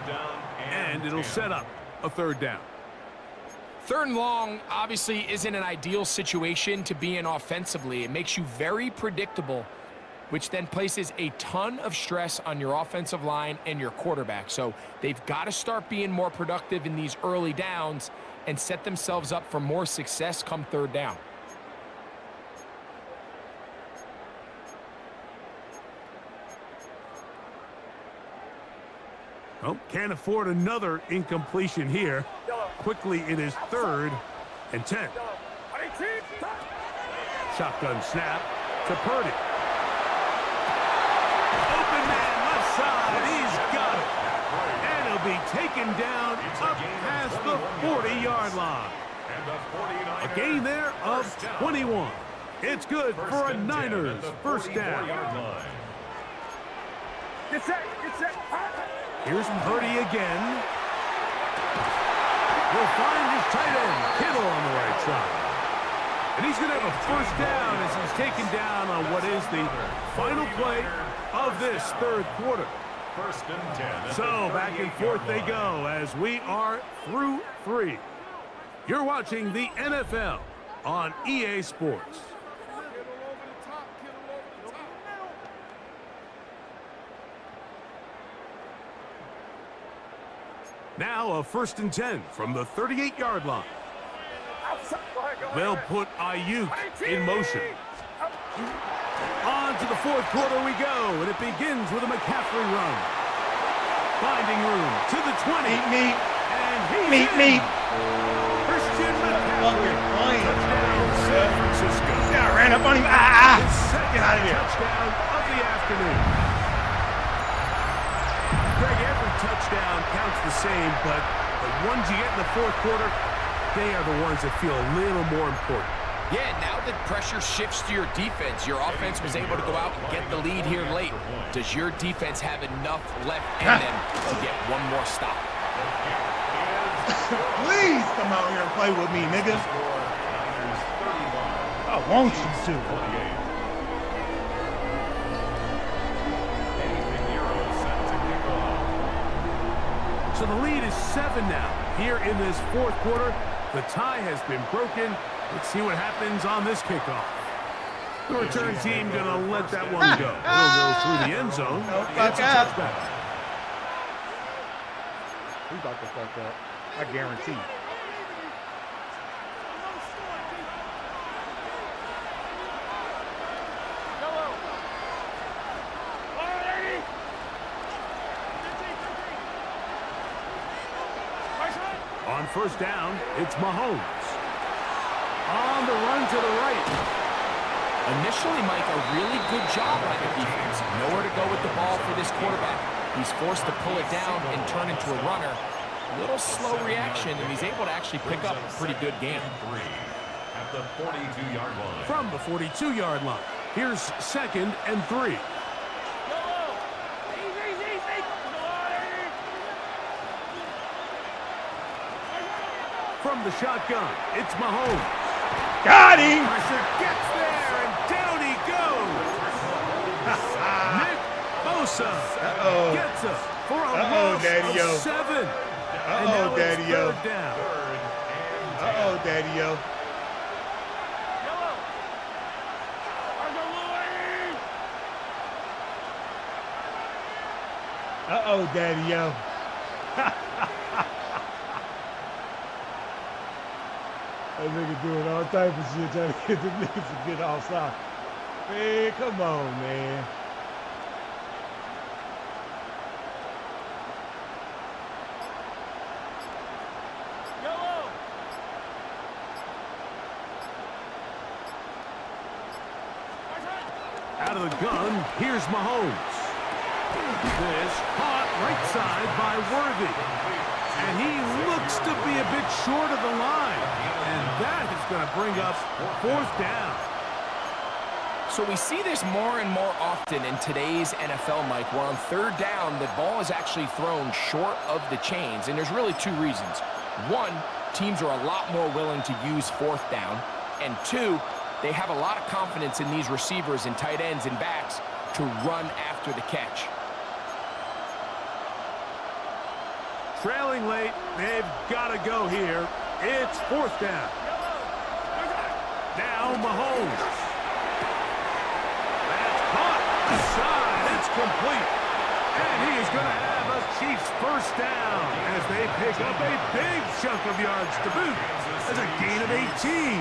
and it'll set up a third down. 3rd and long obviously isn't an ideal situation to be in offensively. It makes you very predictable, which then places a ton of stress on your offensive line and your quarterback. So they've got to start being more productive in these early downs and set themselves up for more success come 3rd down. Well, can't afford another incompletion here. Quickly, it is 3rd and 10. Shotgun snap. to Purdy. Open man left side. He's got it. And he'll be taken down up past the 40-yard line. A gain there of 21. It's good for a Niners first down. Get set. Here's Purdy again. We'll find his tight end, Kittle, on the right side. And he's going to have a first down as he's taken down on what is the final play of this third quarter. First and 10. So back and forth they go as we are through 3. You're watching the NFL on EA Sports. Now a first and 10 from the 38-yard line. They'll put Ayuk in motion. On to the fourth quarter we go, and it begins with a McCaffrey run. Finding room to the 20. Meat. And he's Meat. Christian McCaffrey. Touchdown, San Francisco. Yeah, I ran up on him. His second Get out of here. touchdown of the afternoon. Greg, every touchdown counts the same, but the ones you get in the fourth quarter, they are the ones that feel a little more important. Yeah, now that pressure shifts to your defense, your offense was able to go out and get the lead here late. Does your defense have enough left in them to get one more stop? Please come out here and play with me, nigga. I want you to. So the lead is 7 now. Here in this fourth quarter, the tie has been broken. Let's see what happens on this kickoff. The return team going to let that one go. It'll go through the end zone. It's a touchback. We about to fuck up. I guarantee. On first down, it's Mahomes. On the run to the right. Initially, Mike, a really good job by the defense. Nowhere to go with the ball for this quarterback. He's forced to pull it down and turn into a runner. A little slow reaction, and he's able to actually pick up a pretty good game. At the 42-yard line. From the 42-yard line. Here's second and 3. From the shotgun, it's Mahomes. Got him. Pressure gets there, and down he goes. Nick Bosa gets up for a loss Daddy-o. of 7. Daddy-o. Third down. Daddy-o. Daddy-o. That nigga doing all type of shit trying to get the niggas to get offside. Man, come on, man. Out of the gun, here's Mahomes. This caught right side by Worthy. And he looks to be a bit short of the line. And that is going to bring up fourth down. So we see this more and more often in today's NFL, Mike, where on third down, the ball is actually thrown short of the chains. And there's really 2 reasons. 1, teams are a lot more willing to use fourth down. And 2, they have a lot of confidence in these receivers and tight ends and backs to run after the catch. Trailing late, they've got to go here. It's fourth down. Now Mahomes. That's caught. Aside. It's complete. And he is going to have a Chiefs first down as they pick up a big chunk of yards to boot as a gain of 18.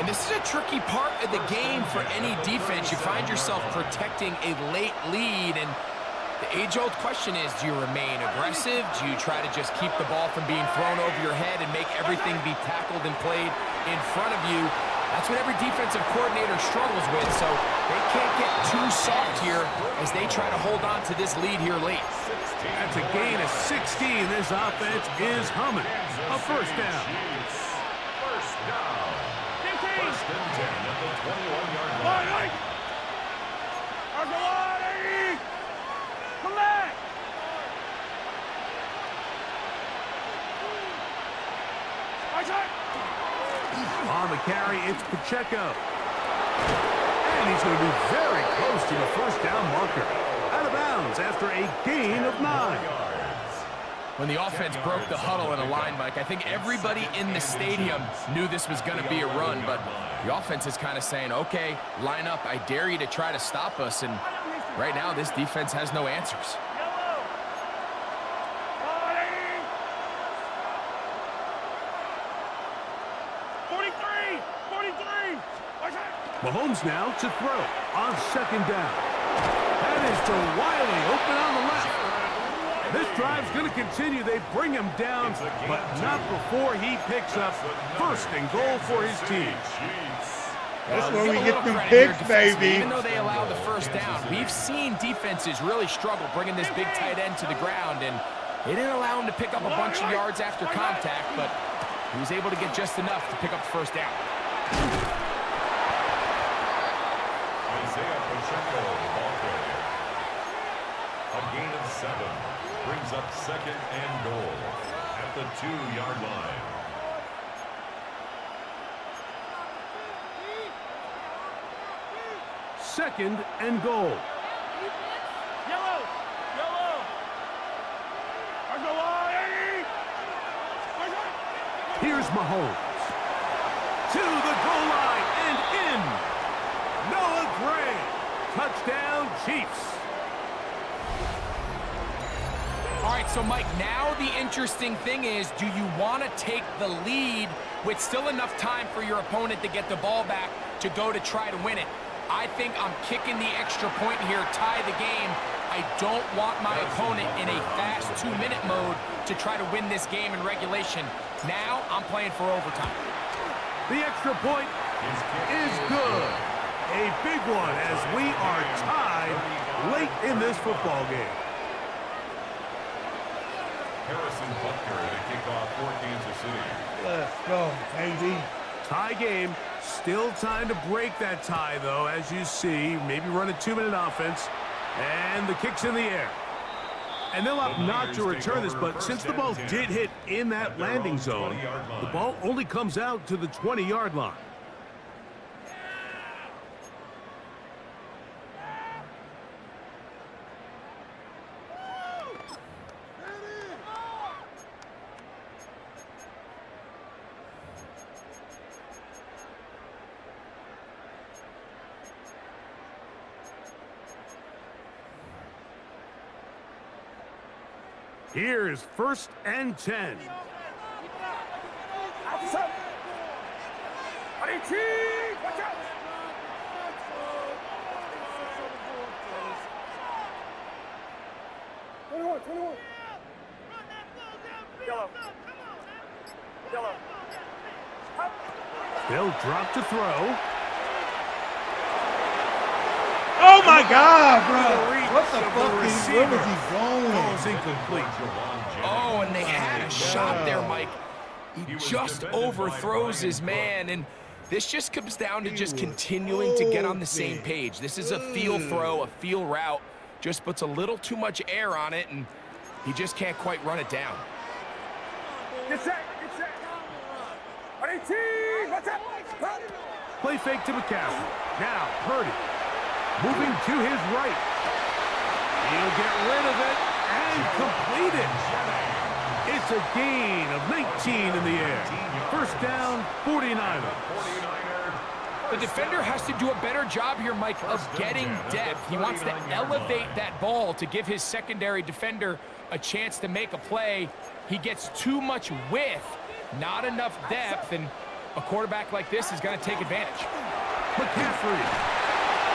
And this is a tricky part of the game for any defense. You find yourself protecting a late lead, and the age-old question is, do you remain aggressive? Do you try to just keep the ball from being thrown over your head and make everything be tackled and played in front of you? That's what every defensive coordinator struggles with, so they can't get too soft here as they try to hold on to this lead here late. That's a gain of 16. This offense is humming. A first down. First down. First and 10 at the 21-yard line. Come back! On the carry, it's Pacheco. And he's going to be very close to the first down marker. Out of bounds after a gain of 9. When the offense broke the huddle in a line, Mike, I think everybody in the stadium knew this was going to be a run, but the offense is kind of saying, okay, line up, I dare you to try to stop us, and right now this defense has no answers. Mahomes now to throw on second down. That is to Wiley, open on the left. This drive's going to continue. They bring him down, but not before he picks up first and goal for his team. That's where we get them picks, baby. Even though they allowed the first down, we've seen defenses really struggle bringing this big tight end to the ground, and they didn't allow him to pick up a bunch of yards after contact, but he was able to get just enough to pick up the first down. Pacheco, ball carrier. A gain of 7 brings up second and goal at the 2-yard line. Second and goal. Yellow! Here's Mahomes. To the goal line and in. Noah Gray. Touchdown, Chiefs. All right, so Mike, now the interesting thing is, do you want to take the lead with still enough time for your opponent to get the ball back to go to try to win it? I think I'm kicking the extra point here, tie the game. I don't want my opponent in a fast 2-minute mode to try to win this game in regulation. Now I'm playing for overtime. The extra point is good. A big one as we are tied late in this football game. Harrison Butker to kick off for Kansas City. Let's go, baby. Tie game. Still time to break that tie, though, as you see. Maybe run a 2-minute offense. And the kick's in the air. And they'll opt not to return this, but since the ball did hit in that landing zone, the ball only comes out to the 20-yard line. Here's first and 10. Outside. Watch out. Yellow. They'll drop to throw. Oh my God, bro! What the fuck is? Where was he going? Ball's incomplete. Oh, and they had a shot there, Mike. He just overthrows his man, and this just comes down to just continuing to get on the same page. This is a feel throw, a feel route. Just puts a little too much air on it, and he just can't quite run it down. Get set. What's up? Play fake to McCaffrey. Now, Purdy. Moving to his right. He'll get rid of it and complete it. It's a gain of 19 in the air. First down, 49ers. The defender has to do a better job here, Mike, of getting depth. He wants to elevate that ball to give his secondary defender a chance to make a play. He gets too much width, not enough depth, and a quarterback like this is going to take advantage. McCaffrey.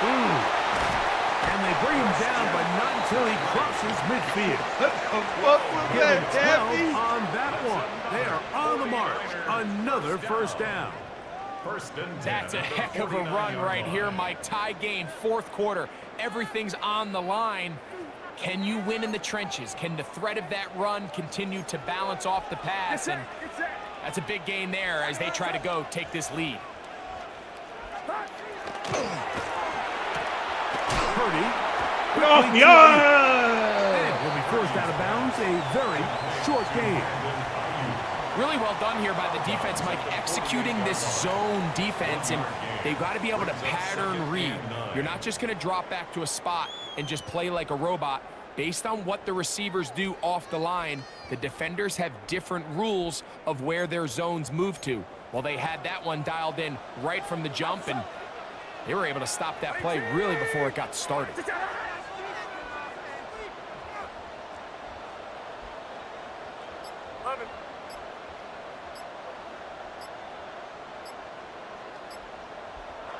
And they bring him down, but not until he crosses midfield. What the fuck was Give him that, 12 Daffy? on that one. They are on the march. Another first down. First and 10. That's a heck of a run right here, Mike. Tie game, fourth quarter. Everything's on the line. Can you win in the trenches? Can the threat of that run continue to balance off the pass? And that's a big gain there as they try to go take this lead. Purdy. Oh, yeah! And will be forced out of bounds. A very short game. Really well done here by the defense, Mike, executing this zone defense, and they've got to be able to pattern read. You're not just going to drop back to a spot and just play like a robot. Based on what the receivers do off the line, the defenders have different rules of where their zones move to. Well, they had that one dialed in right from the jump, and they were able to stop that play really before it got started.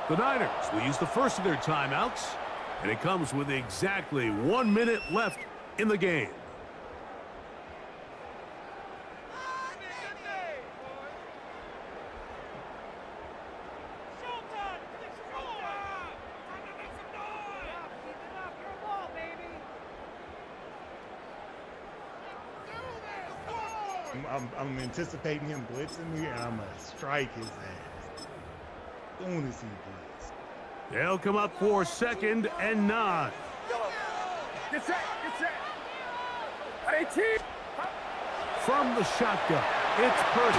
The Niners will use the first of their timeouts, and it comes with exactly 1 minute left in the game. I'm anticipating him blitzing me, and I'm going to strike his ass. As soon as he blitz. They'll come up for 2nd and 9. Get set, get set. 18. From the shotgun, it's Purdy.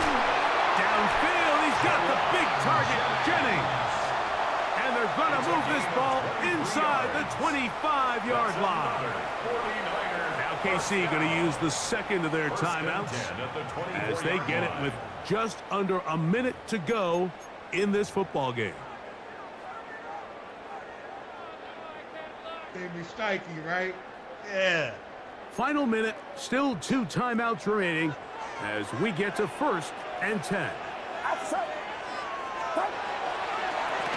Downfield, he's got the big target, Jennings. And they're going to move this ball inside the 25-yard line. Now KC going to use the second of their timeouts as they get it with just under a minute to go in this football game. They be striking, right? Yeah. Final minute, still 2 timeouts remaining as we get to 1st and 10.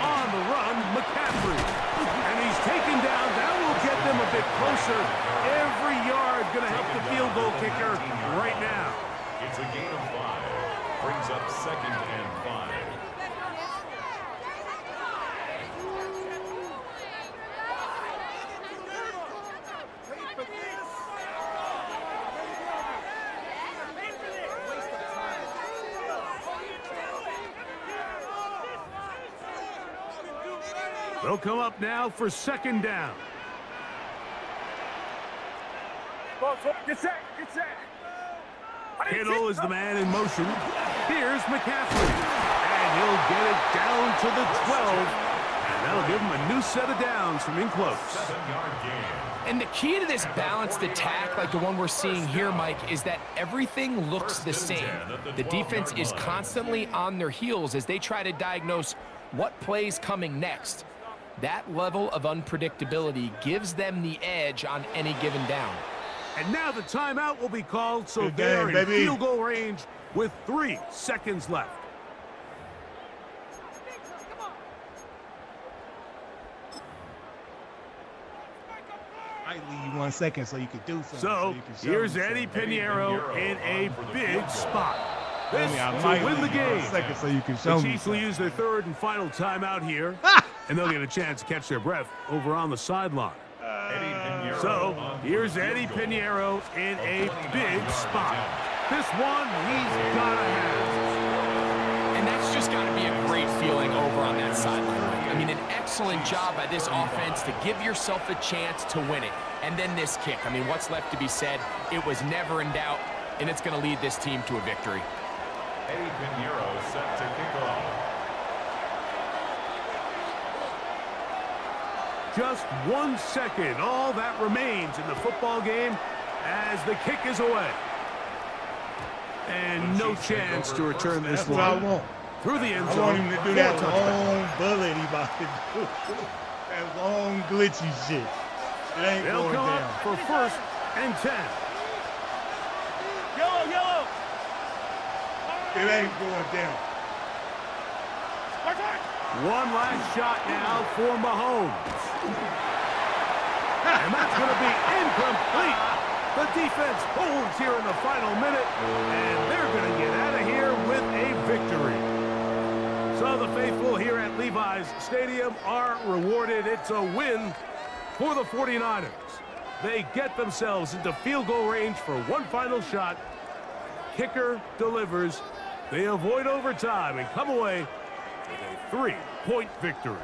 On the run, McCaffrey. And he's taken down. That will get them a bit closer. Every yard going to help the field goal kicker right now. It's a gain of 5. Brings up 2nd and 5. They'll come up now for 2nd down. Get set, get set. Kittle is the man in motion. Here's McCaffrey. And he'll get it down to the 12. And that'll give him a new set of downs from in close. 7-yard gain. And the key to this balanced attack, like the one we're seeing here, Mike, is that everything looks the same. The defense is constantly on their heels as they try to diagnose what play's coming next. That level of unpredictability gives them the edge on any given down. And now the timeout will be called, so Good they're game, in baby. field goal range with 3 seconds left. I leave you 1 second so you can do something. So you can show here's me Eddie something. Pinheiro in a big spot. This I to might win the leave you 1 game. second so you can The show me Chiefs will something. use their 3rd and final timeout here, and they'll get a chance to catch their breath over on the sideline. Eddie Pinheiro So on here's field Eddie goal. Pinheiro in a big spot. This one he's got to have. And that's just got to be a great feeling over on that sideline, Mike. I mean, an excellent job by this offense to give yourself a chance to win it. And then this kick. I mean, what's left to be said? It was never in doubt, and it's going to lead this team to a victory. Eddie Pinheiro set to kick off. Just 1 second, all that remains in the football game as the kick is away. And no chance to return this That's what I one want. through the end I zone. want him to do for that a touchdown. long bullet he about to do. That long glitchy shit. It ain't They'll going come down. up for 1st and 10. Yellow, yellow. It ain't going down. One last shot now for Mahomes. And that's going to be incomplete. The defense holds here in the final minute, and they're going to get out of here with a victory. So the Levi's Stadium are rewarded. It's a win for the 49ers. They get themselves into field goal range for one final shot. Kicker delivers. They avoid overtime and come away with a 3-point victory.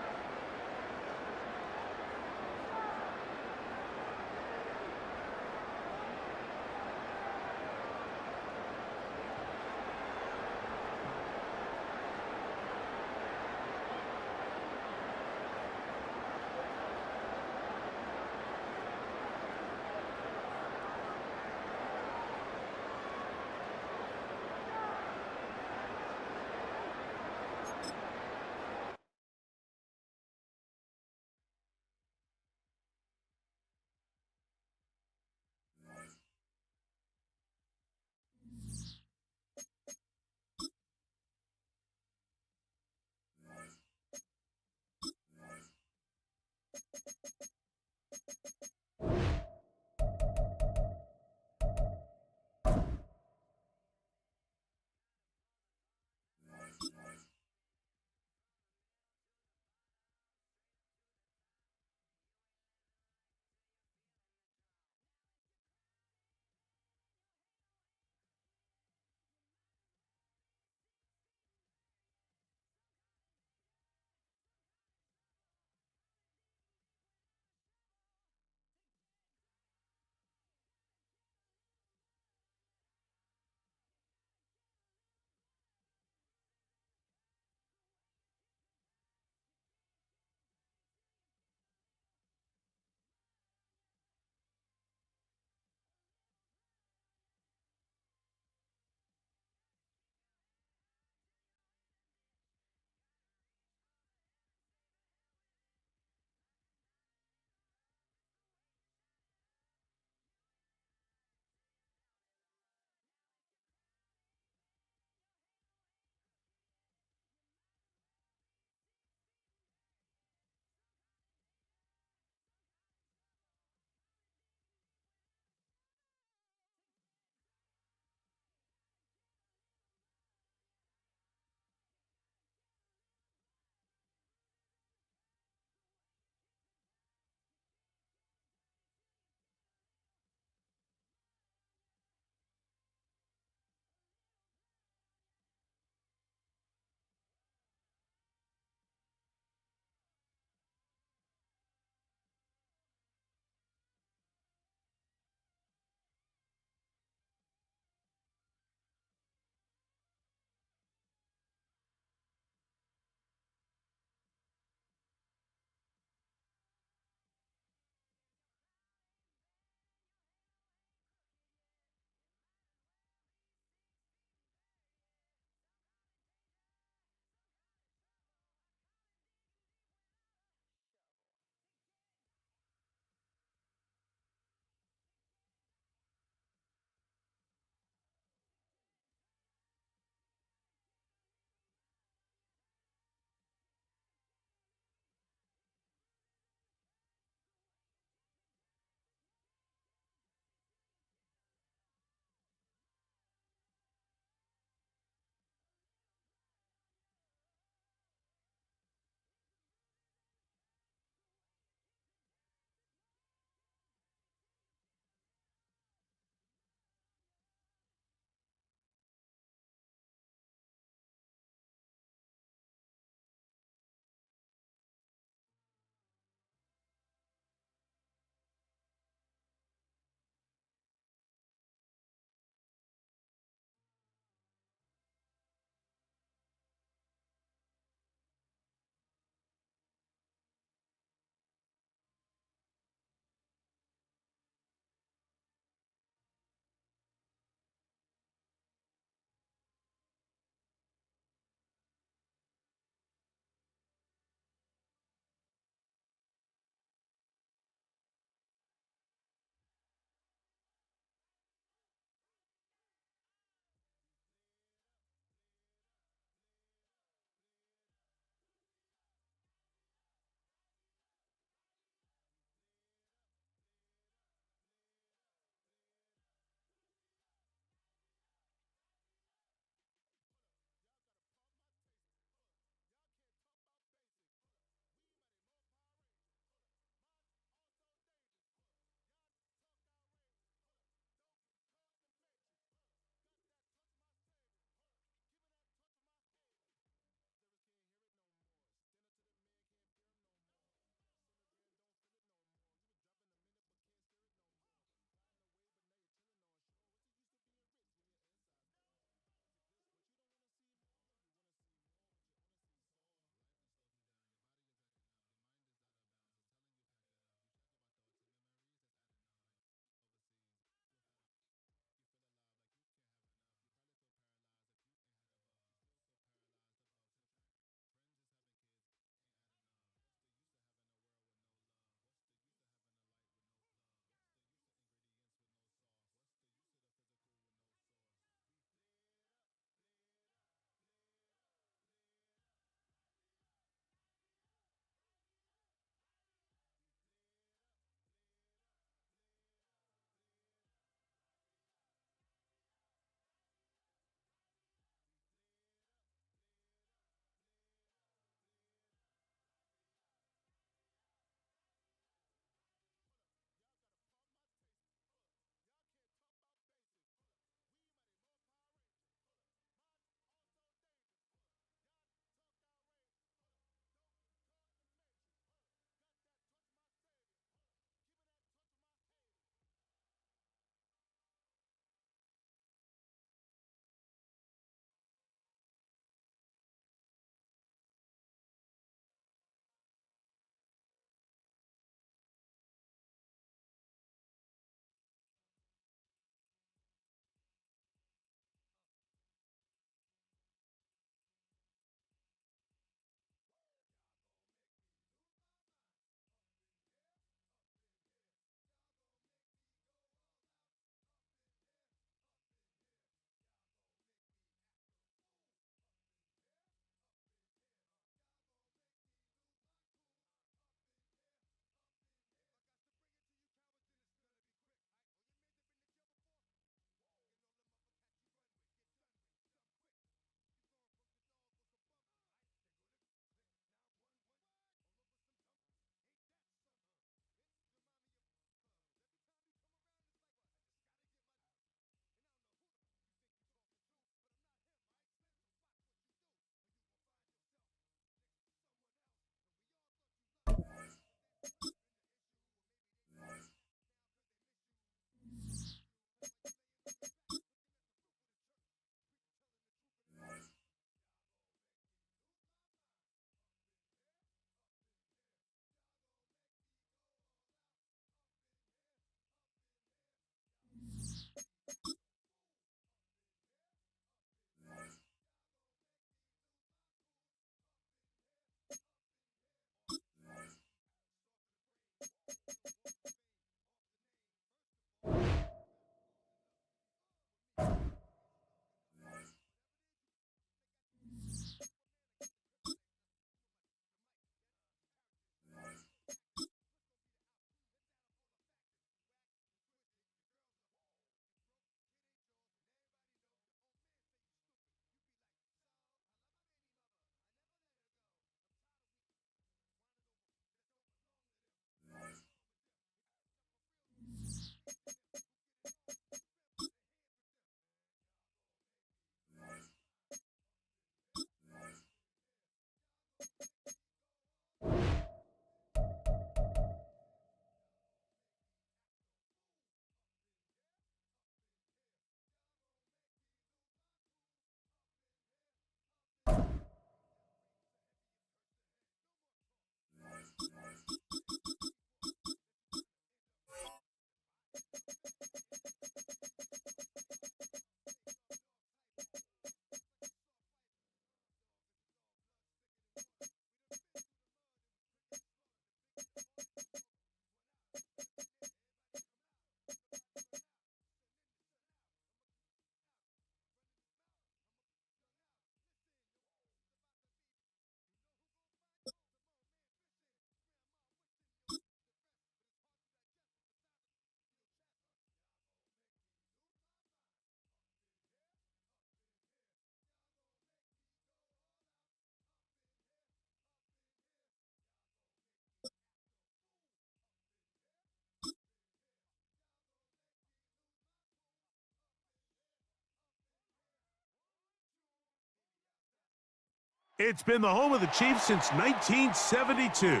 It's been the home of the Chiefs since 1972.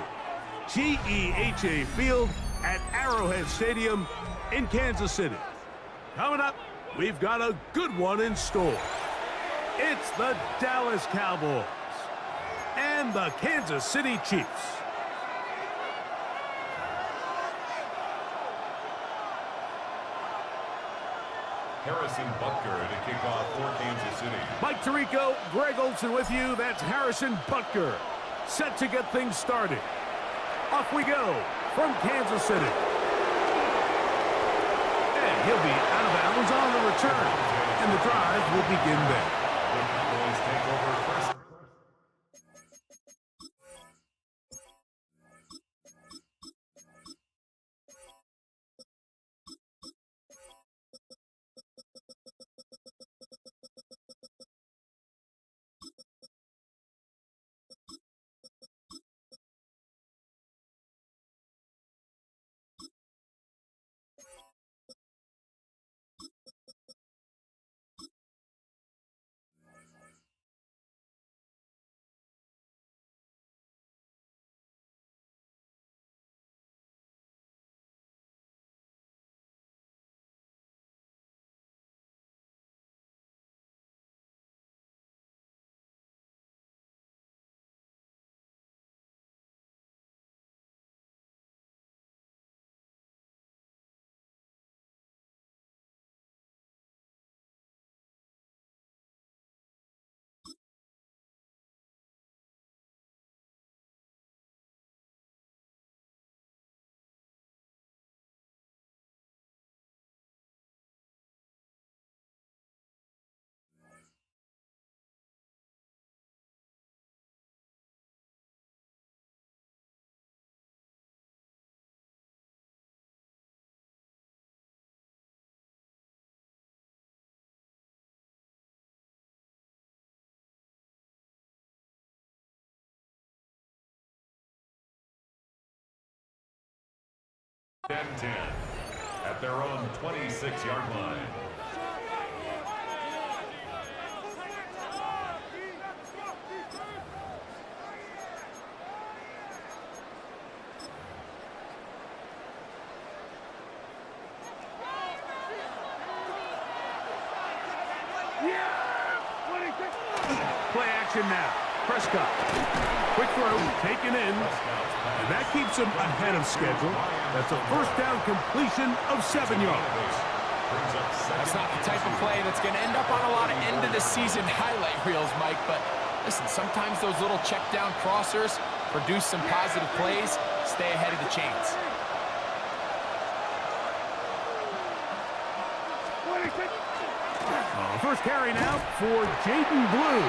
GEHA Field at Arrowhead Stadium in Kansas City. Coming up, we've got a good one in store. It's the Dallas Cowboys and the Kansas City Chiefs. Harrison Butker to kick off for Kansas City. Mike Tirico, Greg Olson with you. That's Harrison Butker, set to get things started. Off we go from Kansas City. And he'll be out of bounds on the return. And the drive will begin there. The Cowboys take over first. And 10 at their own 26-yard line. Play action now. Prescott. Quick throw, taken in. And that keeps him ahead of schedule. That's a first down completion of 7 yards. That's not the type of play that's going to end up on a lot of end-of-the-season highlight reels, Mike. But listen, sometimes those little check-down crossers produce some positive plays. Stay ahead of the chains. First carry now for Jaden Blue.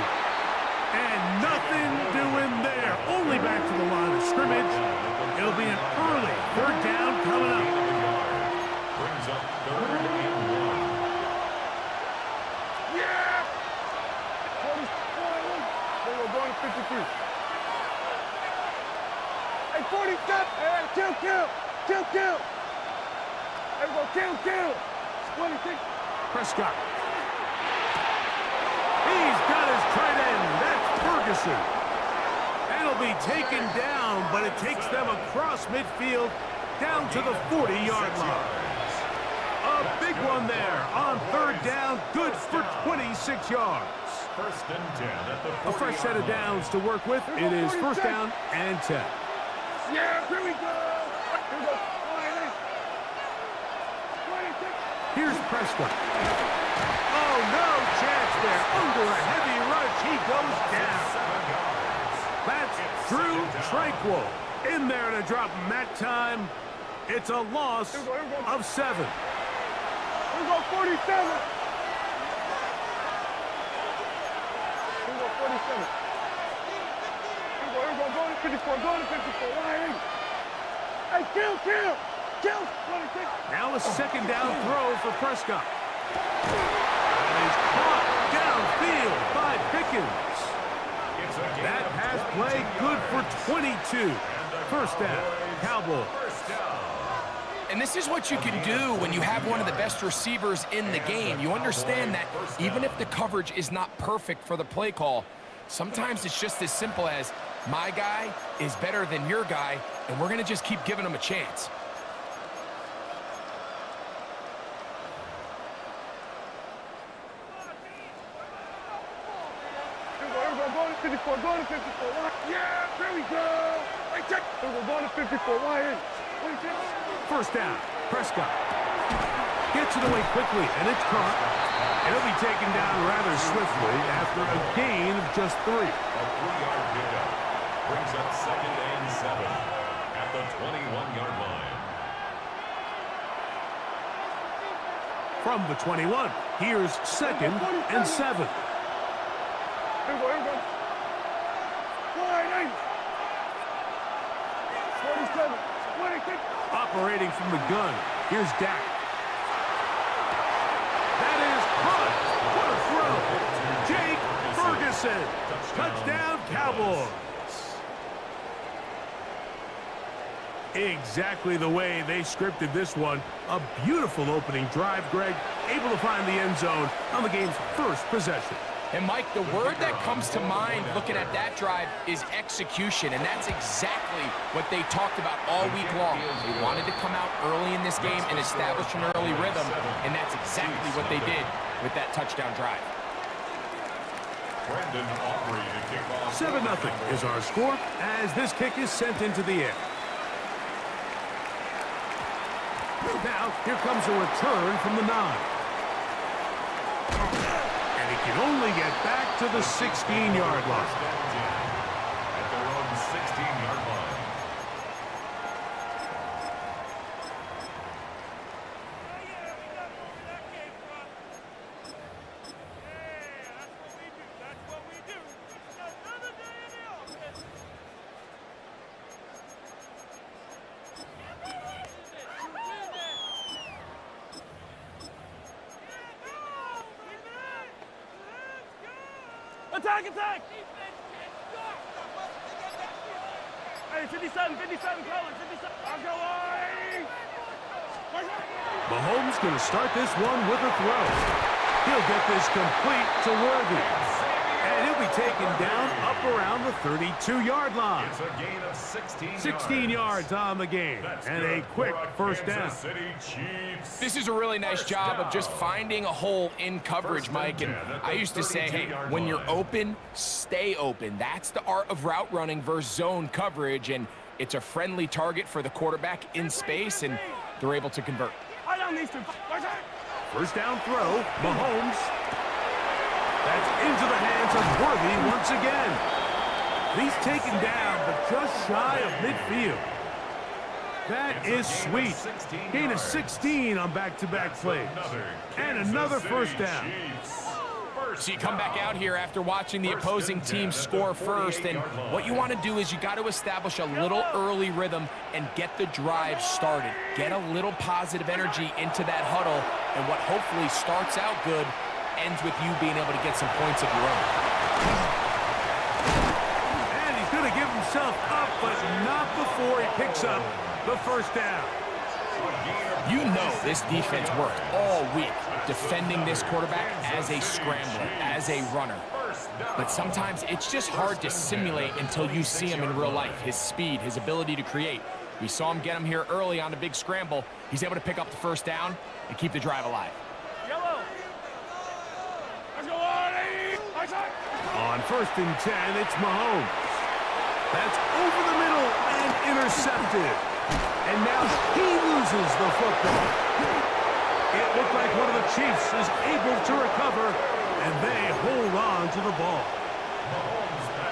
And nothing doing there. Only back to the line of scrimmage. It'll be an early third down coming up. Brings up 3rd and 1. Yeah! 40. We're going to 53. Hey, 47. Hey, kill. Hey, we're kill. 26. Prescott. He's got his tight end. That's Ferguson. That'll be taken down, but it takes them across midfield down to the 40-yard line. A big one there on third down, good for 26 yards. 1st and 10 at the 40. A fresh set of downs to work with. It is first down and 10. Yeah, here we go. Here we go. 26. Here's Prescott. Oh, no chance there. Under a heavy rush, he goes down. That's Drew Tranquil in there to drop him that time. It's a loss of 7. Here we go, 47. Here we go, 47. Here we go, going to 54, Hey, kill. 26. Now a second down throw for Prescott. And he's caught downfield by Pickens. That pass play good for 22. First down, Cowboys. And this is what you can do when you have one of the best receivers in the game. You understand that even if the coverage is not perfect for the play call, Sometimes it's just as simple as, my guy is better than your guy, and we're going to just keep giving him a chance. Go to 54, go to 54. Yeah, there we go. Right check. We're going to 54. Why in? First down, Prescott. Gets it away quickly, and it's caught. It'll be taken down rather swiftly after a gain of just 3. A 3-yard pickup brings up 2nd and 7 at the 21-yard line. From the 21, here's 2nd and 7. Here we go. Wide 47. 26. Operating from the gun, here's Dak. That is caught. What a throw. Jake Ferguson. Touchdown, Cowboys. Exactly the way they scripted this one. A beautiful opening drive, Greg. Able to find the end zone on the game's first possession. And Mike, the word that comes to mind looking at that drive is execution, and that's exactly what they talked about all week long. They wanted to come out early in this game and establish an early rhythm, and that's exactly what they did with that touchdown drive. 7-0 is our score as this kick is sent into the air. Now, here comes a return from the 9. And he can only get back to the 16-yard line. At their own 16-yard line. Attack, attack! Hey, 57, colors, 57. I'll go away! Mahomes going to start this one with a throw. He'll get this complete to Worthy. And he'll be taken down up around the 32-yard line. It's a gain of 16 yards on the game. And a quick first down. This is a really nice job of just finding a hole in coverage, Mike. And I used to say, hey, when you're open, stay open. That's the art of route running versus zone coverage. And it's a friendly target for the quarterback in space, and they're able to convert. I don't need to. First down throw, Mahomes. That's into the hands of Worthy once again. He's taken down, but just shy of midfield. That is sweet. Gain of 16 on back-to-back plays. And another first down. So you come back out here after watching the opposing team score first, and what you want to do is you got to establish a little early rhythm and get the drive started. Get a little positive energy into that huddle, and what hopefully starts out good ends with you being able to get some points of your own. And he's going to give himself up, but not before he picks up the first down. You know this defense worked all week defending this quarterback as a scrambler, as a runner. But sometimes it's just hard to simulate until you see him in real life. His speed, his ability to create. We saw him get him here early on a big scramble. He's able to pick up the first down and keep the drive alive. Yellow. Let's go on 1st and 10, it's Mahomes. That's over the middle and intercepted. And now he loses the football. It looked like one of the Chiefs is able to recover, and they hold on to the ball.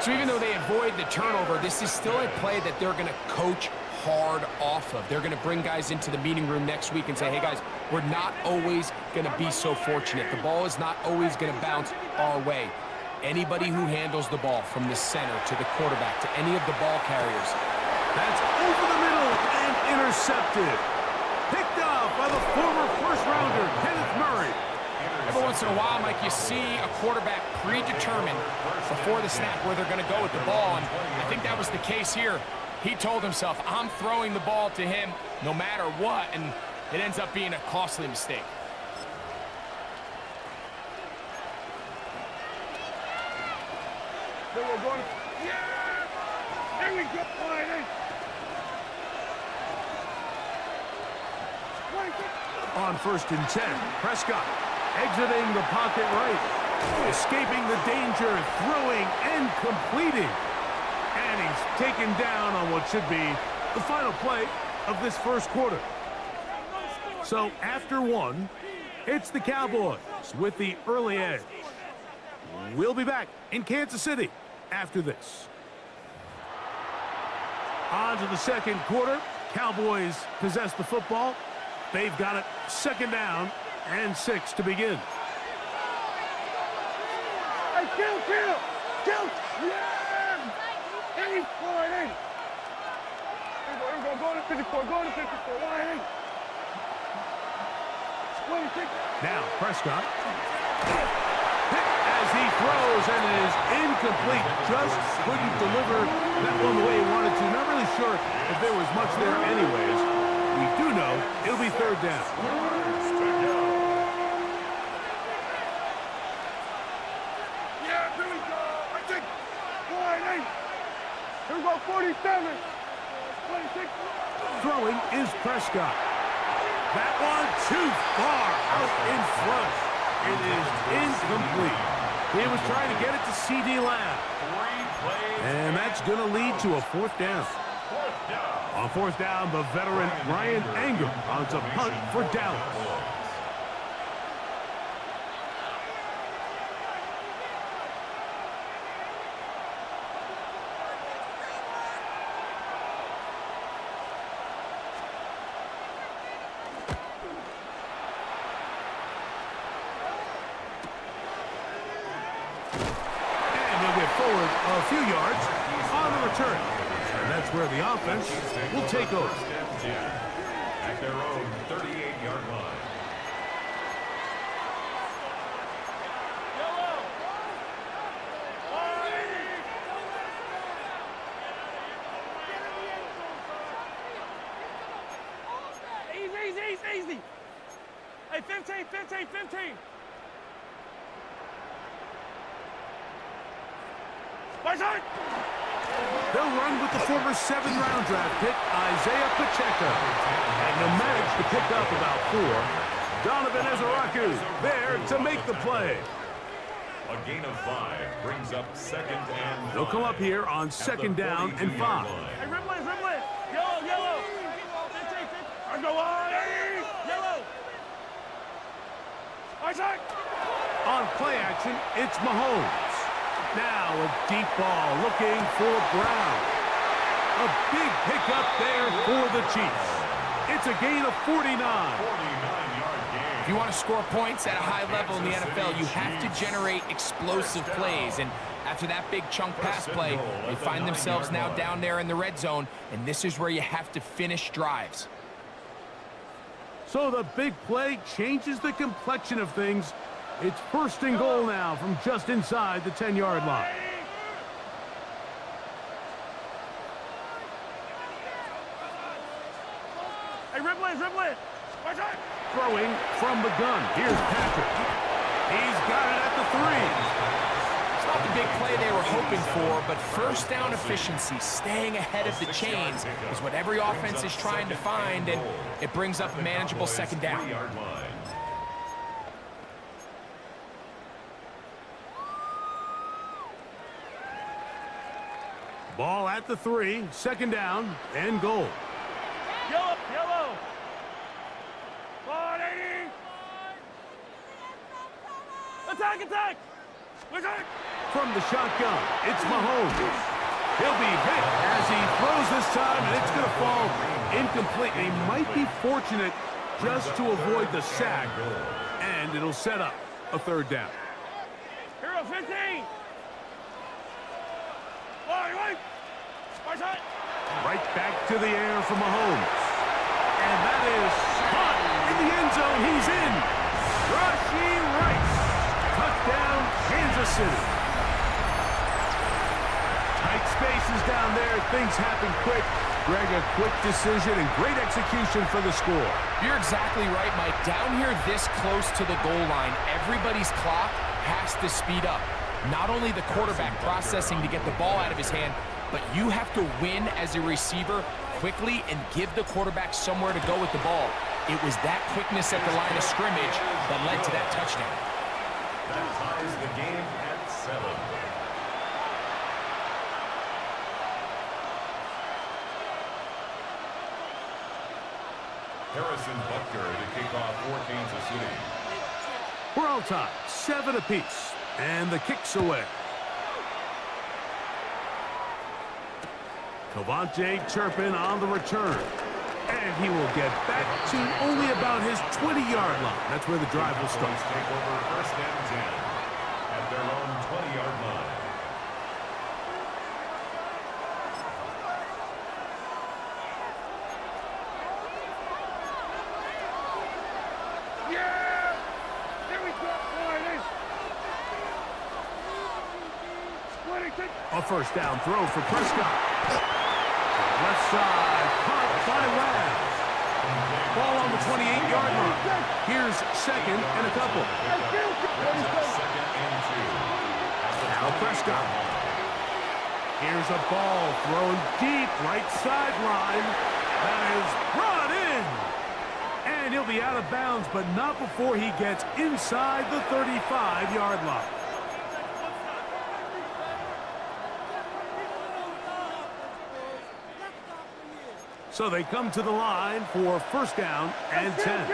So even though they avoid the turnover, this is still a play that they're going to coach hard off of. They're going to bring guys into the meeting room next week and say, hey guys, we're not always going to be so fortunate. The ball is not always going to bounce our way. Anybody who handles the ball from the center to the quarterback to any of the ball carriers. That's over the middle and intercepted. Picked off by the former first-rounder, Kenneth Murray. Every once in a while, Mike, you see a quarterback predetermined before the snap where they're going to go with the ball, and I think that was the case here. He told himself, I'm throwing the ball to him no matter what, and it ends up being a costly mistake. Then we're going to... Yeah! There we go. All right, hey. On 1st and 10, Prescott exiting the pocket right, escaping the danger, throwing and completing. And he's taken down on what should be the final play of this first quarter. So after one, it's the Cowboys with the early edge. We'll be back in Kansas City after this. On to the second quarter. Cowboys possess the football. They've got it 2nd down and 6 to begin. Hey, kill! Yeah! Hey, all right, hey. Here we go, go to 54, go to 54, all right, hey. 26. Now Prescott. Hit as he throws, and it is incomplete. Just couldn't deliver that one the way he wanted to. Not really sure if there was much there anyways. We do know it'll be 3rd down. Yeah, here we go. I think 48. Here we go, 47. 26. Throwing is Prescott. That one too far out in front. It is incomplete. He was trying to get it to C.D. Lamb. And that's going to lead to a 4th down. On 4th down, the veteran Ryan Anger on a punt for Dallas. Forward a few yards on the return. And that's where the offense will take over. At their own 38-yard line. Easy. Hey, 15. They'll run with the former 7th-round draft pick, Isaiah Pacheco. And they'll manage to pick up about 4. Donovan Ezaraku there to make the play. A gain of 5 brings up 2nd and 5. They'll come up here on 2nd down and 5. Hey, Ripley. Yellow. 15. I go on. Yellow. Isaac. On play action, it's Mahomes. Now a deep ball looking for Brown. A big pickup there for the Chiefs. It's a gain of 49. 49-yard gain. If you want to score points at a high level in the NFL, you have to generate explosive plays. And after that big chunk pass play, they find themselves now down there in the red zone, and this is where you have to finish drives. So the big play changes the complexion of things. It's 1st and goal now from just inside the 10-yard line. Hey, Ripley. Watch out. Throwing from the gun. Here's Patrick. He's got it at the 3. It's not the big play they were hoping for, but 1st down efficiency, staying ahead of the chains, is what every offense is trying to find, and it brings up a manageable 2nd down. Ball at the 3, 2nd down and goal. Yellow. 180. Attack. From the shotgun, it's Mahomes. He'll be hit as he throws this time, and it's going to fall incomplete. He might be fortunate just to avoid the sack, and it'll set up a 3rd down. Hero 15. Right back to the air for Mahomes. And that is caught in the end zone. He's in. Rashee Rice. Touchdown, Kansas City. Tight spaces down there. Things happen quick. Greg, a quick decision and great execution for the score. You're exactly right, Mike. Down here this close to the goal line, everybody's clock has to speed up. Not only the quarterback processing to get the ball out of his hand, but you have to win as a receiver quickly and give the quarterback somewhere to go with the ball. It was that quickness at the line of scrimmage that led to that touchdown. That ties the game at 7. Harrison Butker to kick off for Kansas City. We're all tied, 7 apiece, and the kick's away. Cavante Turpin on the return, and he will get back to only about his 20-yard line. That's where the drive will start. Take over first and 10 at their own 20-yard line. Yeah! Here we go, boys. A first down throw for Prescott. Left side, caught by Webb. Ball on the 28-yard line. Here's second and a couple. Second and 2. Now Prescott. Here's a ball thrown deep right sideline. That is brought in. And he'll be out of bounds, but not before he gets inside the 35-yard line. So they come to the line for first down and 10.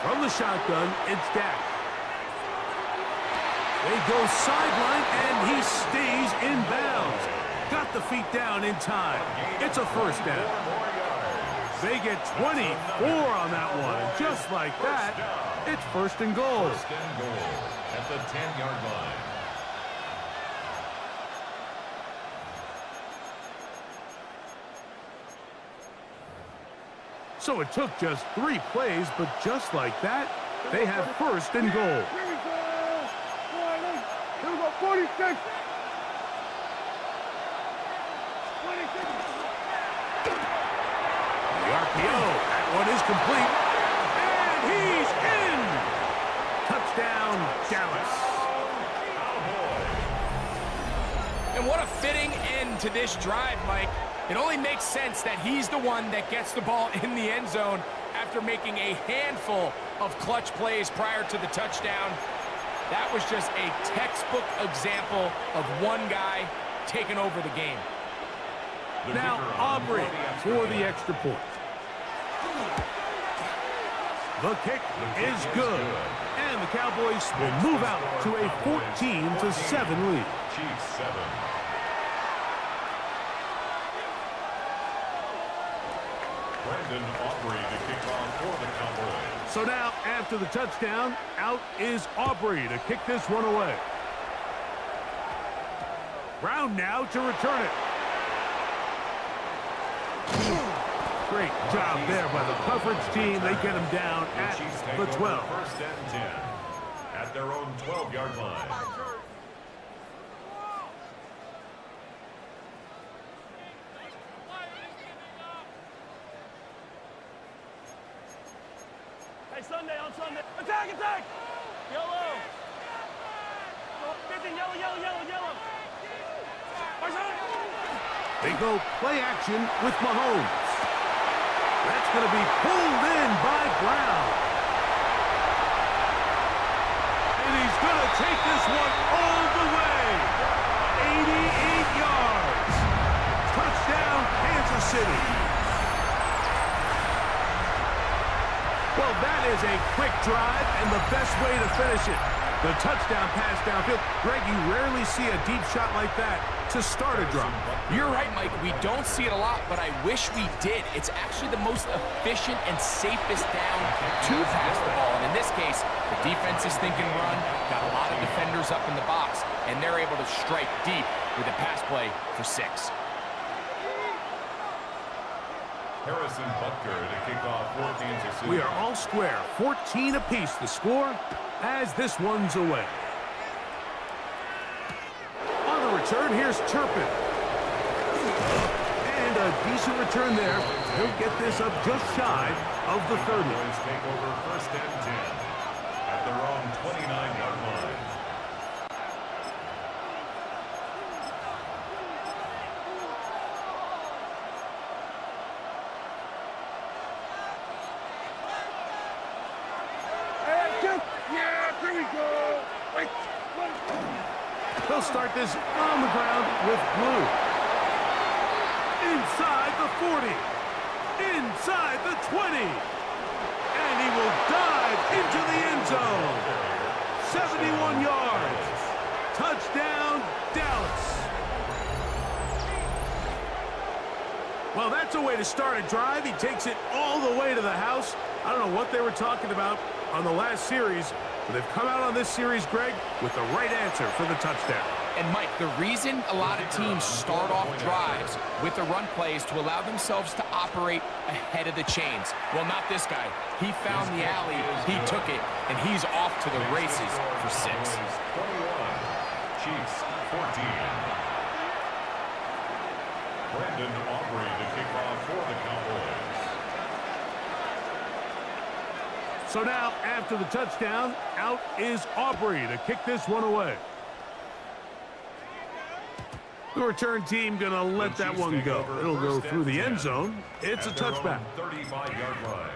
From the shotgun, it's Dak. They go sideline, and he stays in bounds. Got the feet down in time. It's a first down. They get 24 on that one. And just like that, it's first and goal. First and goal at the 10-yard line. So it took just 3 plays, but just like that, they have first and goal. Here we go. 46. 26. The RPO, that one is complete, and he's in! Touchdown, Dallas. And what a fitting end to this drive, Mike. It only makes sense that he's the one that gets the ball in the end zone after making a handful of clutch plays prior to the touchdown. That was just a textbook example of one guy taking over the game. Now Aubrey for the extra point. The kick is good, and the Cowboys will move out to a 14-7 lead. Chiefs 7. Brandon Aubrey to kick off for the Cowboys. So now, after the touchdown, out is Aubrey to kick this one away. Brown now to return it. Great job there by the coverage team. They get him down at the 12. First and 10 at their own 12-yard line. Hey, Sunday on Sunday. Attack, attack! Yellow. 15, yellow, yellow, yellow, yellow. They go play action with Mahomes. That's going to be pulled in by Brown. And he's going to take this one all the way. 88 yards. Touchdown, Kansas City. Well, that is a quick drive and the best way to finish it. The touchdown pass downfield. Greg, you rarely see a deep shot like that to start a drive. You're right, Mike. We don't see it a lot, but I wish we did. It's actually the most efficient and safest down to pass the ball. And in this case, the defense is thinking run, got a lot of defenders up in the box, and they're able to strike deep with a pass play for 6. Harrison Butker to kick off for Kansas City. We are all square. 14 apiece the score as this one's away. On the return, here's Turpin. And a decent return there. He'll get this up just shy of the 30. Take over first and 10 at their own 29-yard line. Yeah, here we go. Wait. They'll start this on the ground with blue. Inside the 40. Inside the 20. And he will dive into the end zone. 71 yards. Touchdown, Dallas. Well, that's a way to start a drive. He takes it all the way to the house. I don't know what they were talking about on the last series, but they've come out on this series, Greg, with the right answer for the touchdown. And Mike, the reason a lot of teams start off drives with the run play is to allow themselves to operate ahead of the chains. Well, not this guy. He found the alley, he took it, and he's off to the races for 6. 21, Chiefs 14. Brandon Aubrey to kick off for the Cowboys. So now, after the touchdown, out is Aubrey to kick this one away. The return team going to let that one go. It'll go through the end zone. It's a touchback. 35-yard line.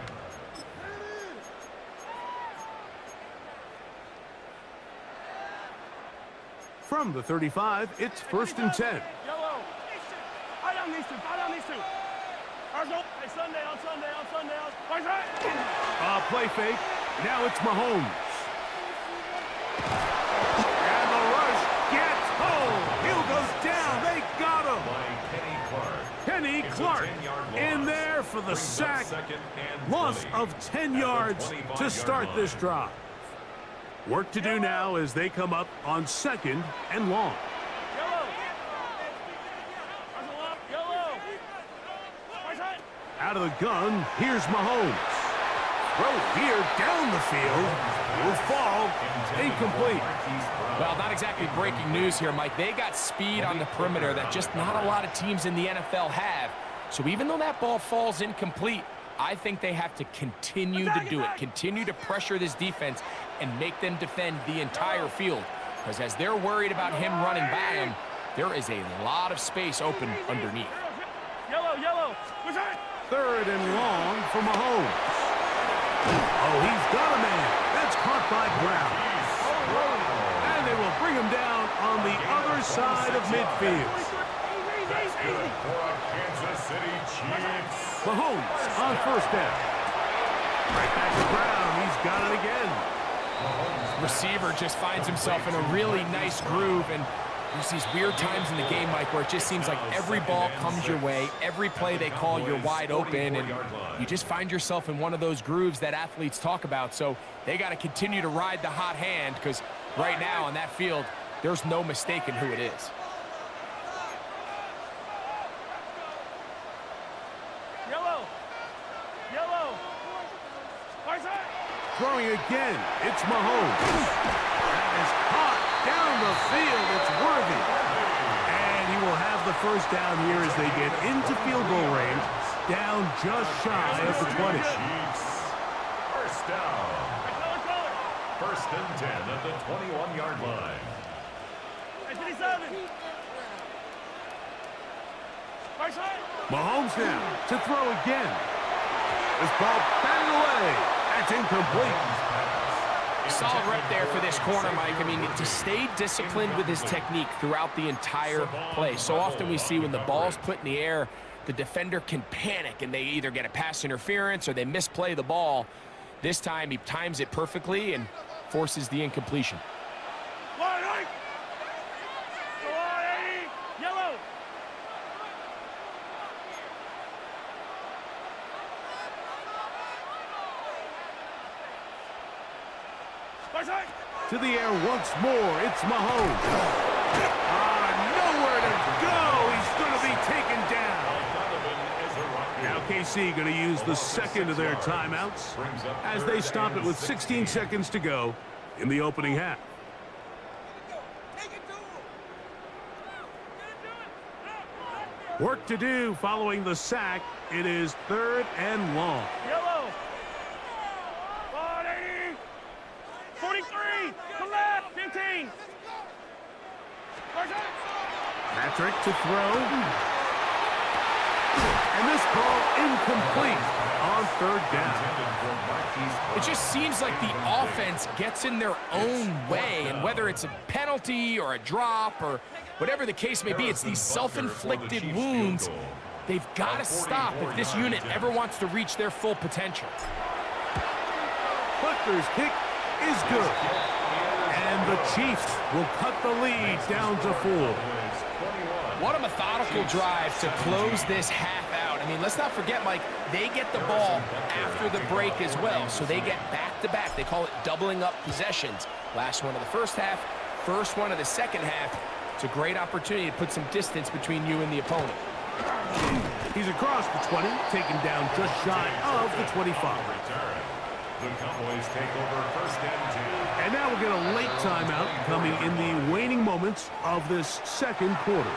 From the 35, it's 1st and 10. Yellow. I down these two. I down these two. Arsenal. Hey, Sunday on Sunday on Sunday on. Where's that? Play fake. Now it's Mahomes. And the rush gets home. He'll go down. They got him. Kenny Clark in there for the sack. Loss of 10 yards to start this drive. Work to do now as they come up on 2nd and long. Yellow. Arsenal up. Yellow. Where's that? Out of the gun, here's Mahomes. Throw here down the field. Will fall. Incomplete. Well, not exactly breaking news here, Mike. They got speed on the perimeter that just not a lot of teams in the NFL have. So even though that ball falls incomplete, I think they have to continue to do it. Continue to pressure this defense and make them defend the entire field. Because as they're worried about him running by him, there is a lot of space open underneath. Yellow, yellow. Where's that? 3rd and long for Mahomes. Oh, he's got a man. That's caught by Brown. And they will bring him down on the other side of midfield. That's good for a Kansas City Chiefs. Mahomes on 1st down. Right back to Brown. He's got it again. Receiver just finds himself in a really nice groove, and there's these weird times in the game, Mike, where it just seems like every ball comes your way, every play they call, you're wide open, and you just find yourself in one of those grooves that athletes talk about. So they got to continue to ride the hot hand, because right now on that field, there's no mistaking who it is. Yellow. Yellow. Where's that? Throwing again. It's Mahomes. That is caught down the field. It's worthy. And he will have the 1st down here as they get into field goal range, down just shy of the 20. First down. 1st and 10 at the 21-yard line. 57. Where's that? Mahomes now to throw again. This ball batted away. That's incomplete. Solid rep there for this corner, Mike. I mean, to stay disciplined with his technique throughout the entire play. So often we see when the ball's put in the air, the defender can panic and they either get a pass interference or they misplay the ball. This time he times it perfectly and forces the incompletion. Yellow. To the air once more. It's Mahomes. Nowhere to go. He's going to be taken down. Now KC going to use the 2nd of their timeouts as they stop it with 16 seconds to go in the opening half. Work to do following the sack. It is 3rd and long. Yellow. 180. 43. To left. 15. Patrick to throw. And this ball incomplete on third down. It just seems like the offense gets in their own way, and whether it's a penalty or a drop or whatever the case may be, it's these self-inflicted wounds. They've got to stop if this unit ever wants to reach their full potential. Butler's kick is good. And the Chiefs will cut the lead down to 4. What a methodical drive to close this half out. I mean, let's not forget, Mike, they get the ball after the break as well, so they get back-to-back. They call it doubling up possessions. Last one of the first half, first one of the second half. It's a great opportunity to put some distance between you and the opponent. He's across the 20, taken down just shy of the 25. The Cowboys take over first and 10. And now we'll get a late timeout coming in the waning moments of this second quarter.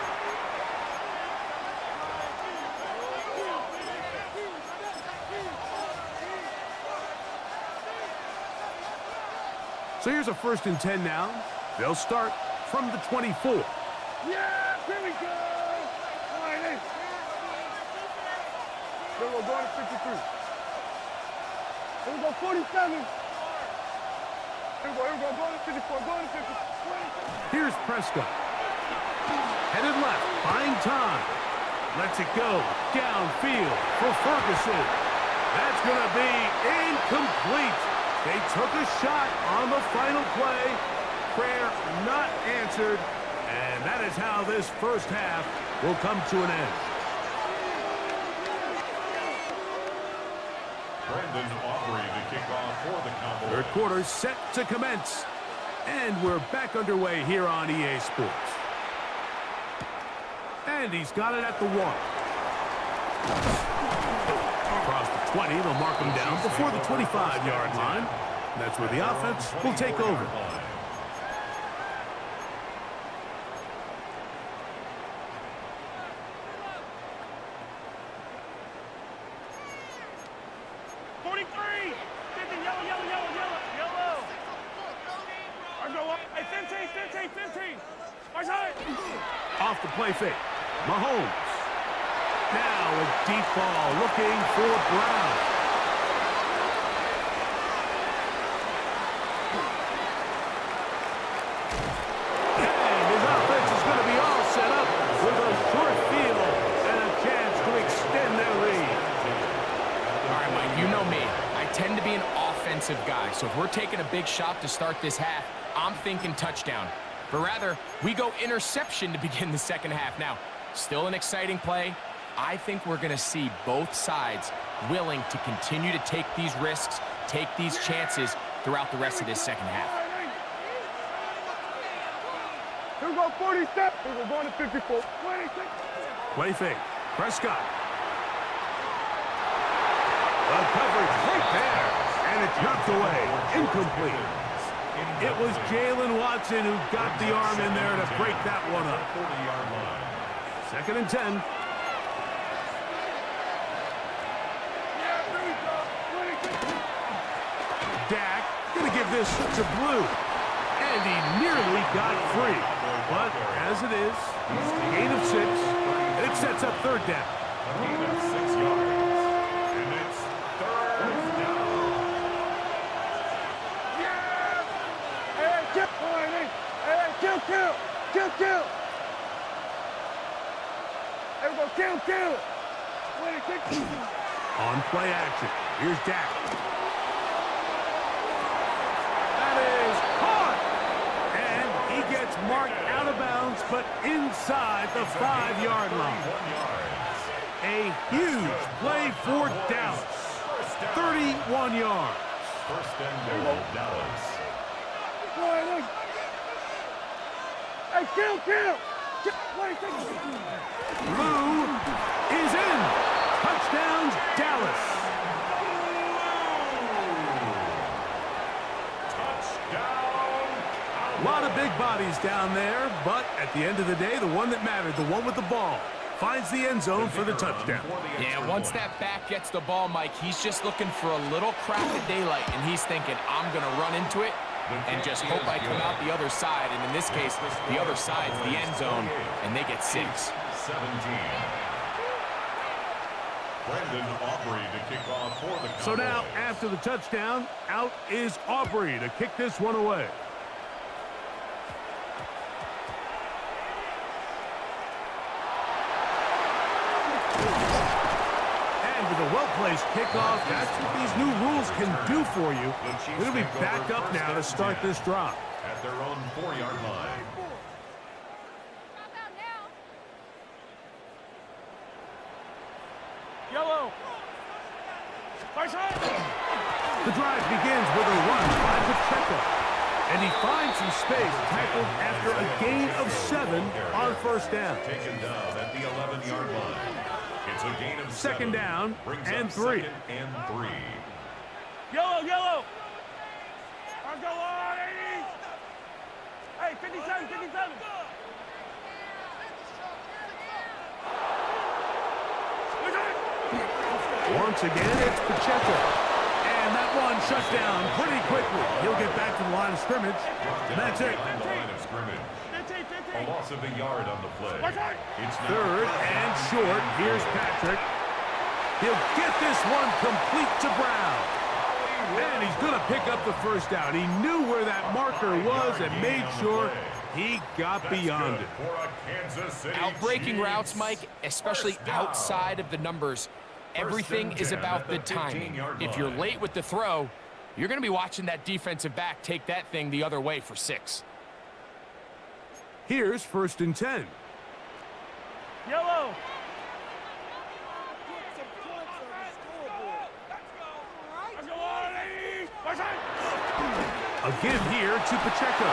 So here's a 1st and 10 now. They'll start from the 24. Yeah, here we go. All right, hey. Here we go, going to 53. Here we go, 47. Here we go, going to 54, going to 50. Here's Prescott. Headed left, buying time. Lets it go downfield for Ferguson. That's going to be incomplete. They took a shot on the final play. Prayer not answered. And that is how this first half will come to an end. Brandon Aubrey to kick off for the Cowboys. Third quarter set to commence. And we're back underway here on EA Sports. And he's got it at the 1. Across the 20, they'll mark him down before the 25-yard line. That's where the offense will take over. Off the play fake. Mahomes. Now a deep ball looking for Brown. And his offense is going to be all set up with a short field and a chance to extend their lead. All right, Mike, you know me. I tend to be an offensive guy, so if we're taking a big shot to start this half, I'm thinking touchdown. But rather, we go interception to begin the second half. Now, still an exciting play. I think we're going to see both sides willing to continue to take these risks, take these chances throughout the rest of this second half. Here we go, 47. Here we go, going to 54. 26. Play fake. Prescott. The coverage right there. And it's knocked away. Incomplete. It was Jalen Watson who got the arm in there to break that one up. 40-yard line. 2nd and 10. Yeah, here we go. 26. Dak going to give this to Blue. And he nearly got free. But as it is, gain of 6. And it sets up third down. Gain of 6 yards. And it's third down. Kill. All right, hey. Hey, kill. Here we go, kill. 26. On play action. Here's Dak. That is caught. And he gets marked out of bounds, but inside the 5-yard line. A huge play for Dallas. 31 yards. First and goal, Dallas. Hey, kill. 26. Blue is in. Touchdowns, Dallas. Touchdown. A lot of big bodies down there, but at the end of the day, the one that mattered, the one with the ball, finds the end zone for the touchdown. Yeah, once that back gets the ball, Mike, he's just looking for a little crack of daylight, and he's thinking, I'm going to run into it and just hope I come out the other side. And in this case, the other side's the end zone, and they get 6. 17. Brandon Aubrey to kick off for the Cowboys. So now, after the touchdown, out is Aubrey to kick this one away. And with a well-placed kickoff, that's what these new rules can do for you. They're going to be back up now to start this drive. At their own 4-yard line. Yellow. The drive begins with a run by Pacheco. And he finds some space, tackled after a gain of 7 on first down. Taken down at the 11-yard line. It's a gain of 7. Second down Brings and up 3. second and 3. Yellow. I'll go on, 80. Hey, 57, 57. Once again, it's Pacheco. And that one shut down pretty quickly. He'll get back to the line of scrimmage. And that's it. Behind the line of scrimmage. 15. A loss of a yard on the play. It's now Third and short. Here's Patrick. He'll get this one complete to Brown. And he's going to pick up the first down. He knew where that marker was and made sure he got beyond it. For a Kansas City Out-breaking Chiefs. routes, Mike, especially First down. outside of the numbers, everything is about the timing. If you're late with the throw, you're going to be watching that defensive back take that thing the other way for 6. Here's 1st and 10. Yellow. A give here to Pacheco.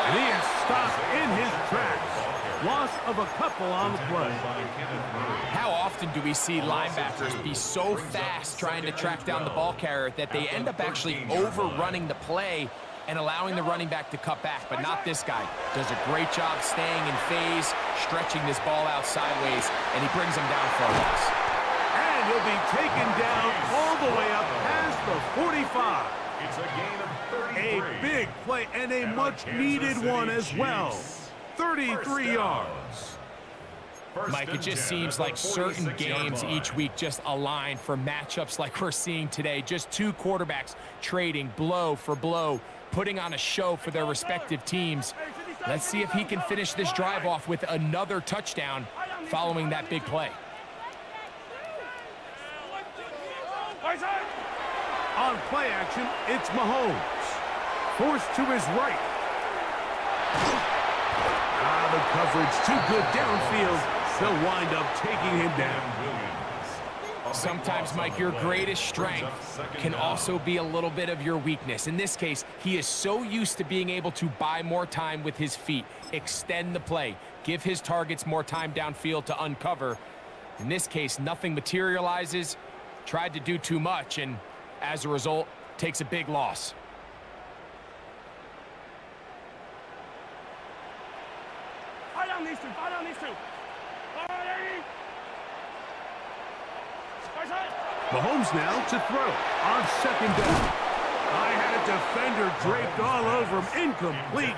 And he is stopped in his tracks. Loss of a couple on the play. How often do we see linebackers be so fast trying to track down the ball carrier that they end up actually overrunning the play and allowing the running back to cut back? But not this guy. Does a great job staying in phase, stretching this ball out sideways, and he brings him down for a loss. And he'll be taken down all the way up past the 45. It's a gain of 33. A big play and a much-needed one as well. 33 yards. Mike, it just seems like certain games each week just align for matchups like we're seeing today. Just two quarterbacks trading blow for blow, putting on a show for their respective teams. Let's see if he can finish this drive off with another touchdown following that big play. On play action, it's Mahomes. Forced to his right. The coverage too good downfield. They'll wind up taking him down. Sometimes, Mike, your greatest strength can also be a little bit of your weakness. In this case, he is so used to being able to buy more time with his feet, extend the play, give his targets more time downfield to uncover. In this case, nothing materializes, tried to do too much, and as a result, takes a big loss. Fight on these two. Mahomes now to throw on 2nd down. I had a defender draped all over him. Incomplete.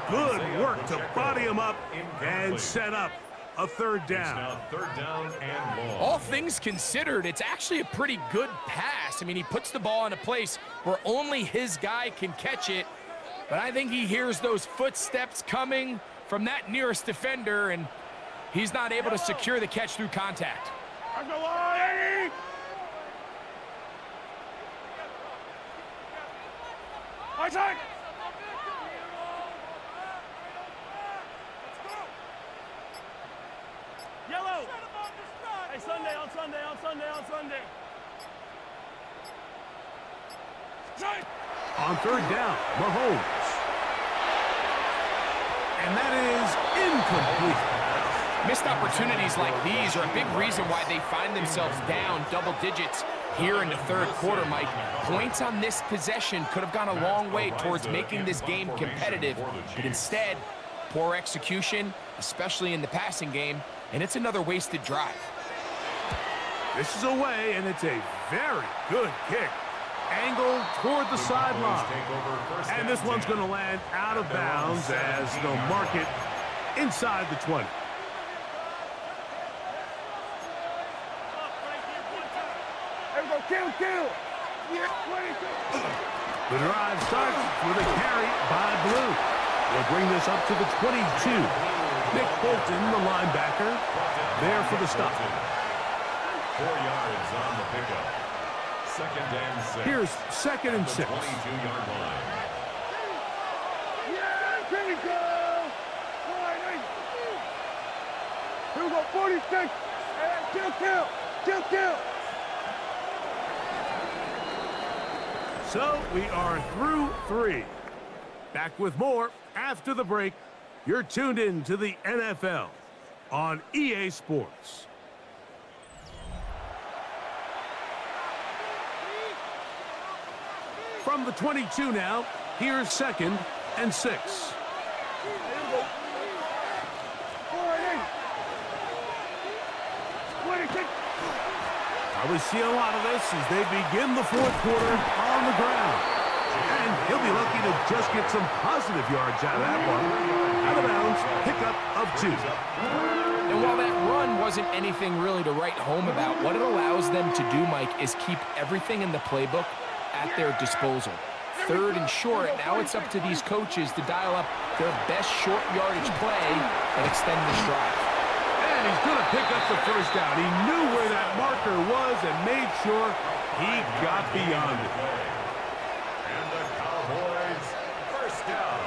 Good work to body him up and set up a 3rd down. Now 3rd down and long. All things considered, it's actually a pretty good pass. I mean, he puts the ball in a place where only his guy can catch it, but I think he hears those footsteps coming from that nearest defender, and he's not able to secure the catch through contact. Yellow. Hey, Sunday. On 3rd down, Mahomes. And that is incomplete. Missed opportunities like these are a big reason why they find themselves down double digits here in the 3rd quarter, Mike. Points on this possession could have gone a long way towards making this game competitive, but instead, poor execution, especially in the passing game, and it's another wasted drive. This is away, and it's a very good kick. angled toward the The sideline. Cowboys take over first And and this one's 10. going to land out of They're on the bounds as they'll 17-yard mark it line. inside the 20. Here we go, kill. Yeah, 22. The drive starts with a carry by Blue. We'll bring this up to the 22. Nick Bolton, the linebacker, there for the stop. 4 yards on the pickup. Second and 6. Here's second and The 6. 22-yard line. Yeah, here we go. Here we go, 46. Hey, kill. So we are through 3. Back with more after the break. You're tuned in to the NFL on EA Sports. From the 22 now, here's second and 6. Here we go. 26. We see a lot of this as they begin the fourth quarter on the ground. And he'll be lucky to just get some positive yards out of that one. Out of bounds, pickup of 2. And while that run wasn't anything really to write home about, what it allows them to do, Mike, is keep everything in the playbook at their disposal. Third and short, now it's up to these coaches to dial up their best short yardage play and extend this drive. And he's going to pick up the first down. He knew where that marker was and made sure he got beyond it. And the Cowboys first down.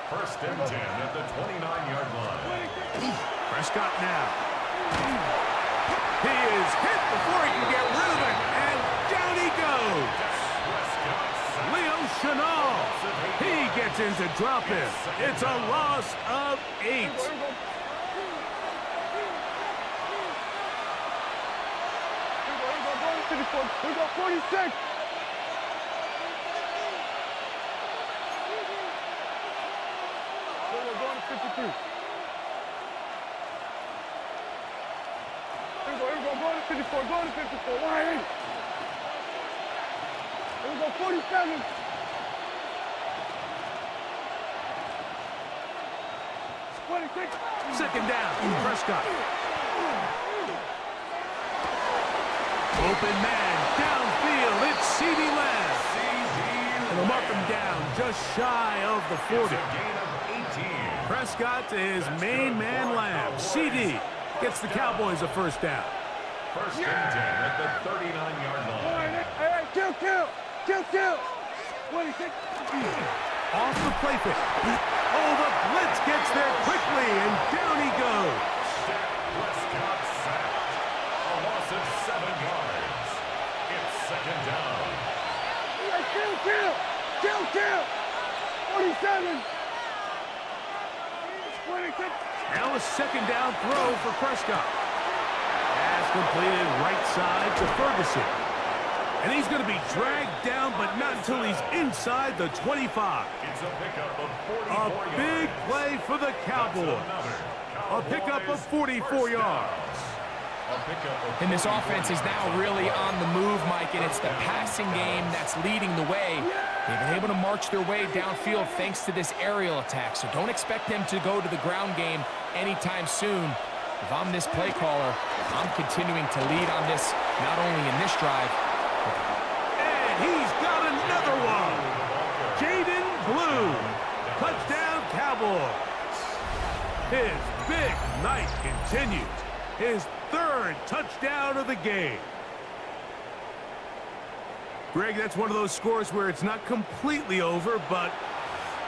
First and 10 at the 29-yard line. Prescott now. He is hit before he can get rid of it, and down he goes. Leo Chenal. He gets into drop in. It's a loss of 8. Here we go, 46. We're going to 53. Here we go, going to 54, Why? Here we go, 47. It's 26. Second down, Prescott. Open man, downfield, it's C.D. Lamb. And they'll mark him down just shy of the 40. Prescott to his main man, Lamb. C.D. gets the Cowboys a first down. First and 10 at the 39-yard line. Hey, kill. 26. Off the play fake. Oh, the blitz gets there quickly, and down he goes. Prescott sacked. A loss of 7 yards. It's second down. Kill. 47. 26. Now a second down throw for Prescott. Pass completed right side to Ferguson. And he's going to be dragged down, but not until he's inside the 25. It's a pickup of 44 A yards. big play for the Cowboys. A pickup of 44 yards. And this offense is now really on the move, Mike, and it's the passing game that's leading the way. They've been able to march their way downfield thanks to this aerial attack, so don't expect them to go to the ground game anytime soon. If I'm this play caller, I'm continuing to lead on this, not only in this drive. And he's got another one. Jaden Blue. Touchdown, Cowboys. His big night continues. His third touchdown of the game. Greg, that's one of those scores where it's not completely over, but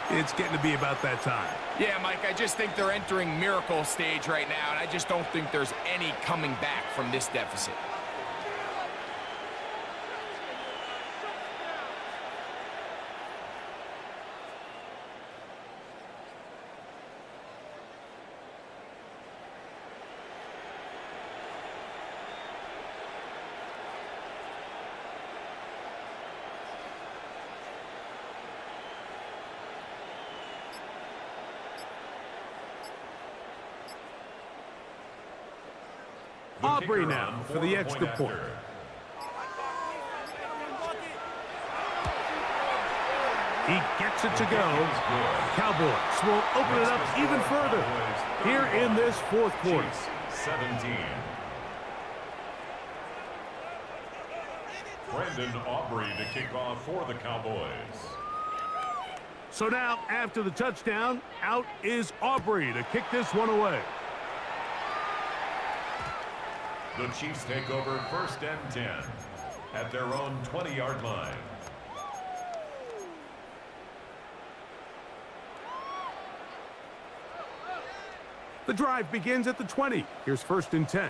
it's getting to be about that time. Yeah, Mike, I just think they're entering miracle stage right now, and I just don't think there's any coming back from this deficit. Aubrey now for the extra point. He gets it to go. Cowboys will open it up even further here in this fourth quarter. 17. Brandon Aubrey to kick off for the Cowboys. So now, after the touchdown, out is Aubrey to kick this one away. The Chiefs take over 1st and 10 at their own 20-yard line. The drive begins at the 20. Here's 1st and 10.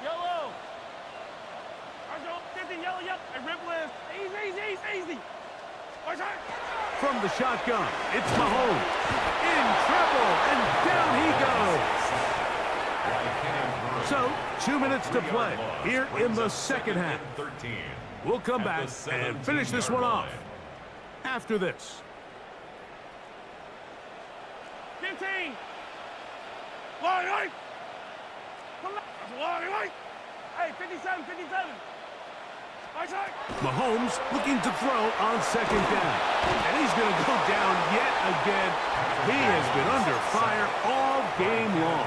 Yellow. Yellow, yep. And rip list. Easy. From the shotgun, it's Mahomes. In trouble, and down he goes. So, 2 minutes to play here in the second half. We'll come back and finish this one off after this. 15. Line. Hey, 57. Mahomes looking to throw on 2nd down. And he's going to go down yet again. He has been under fire all game long.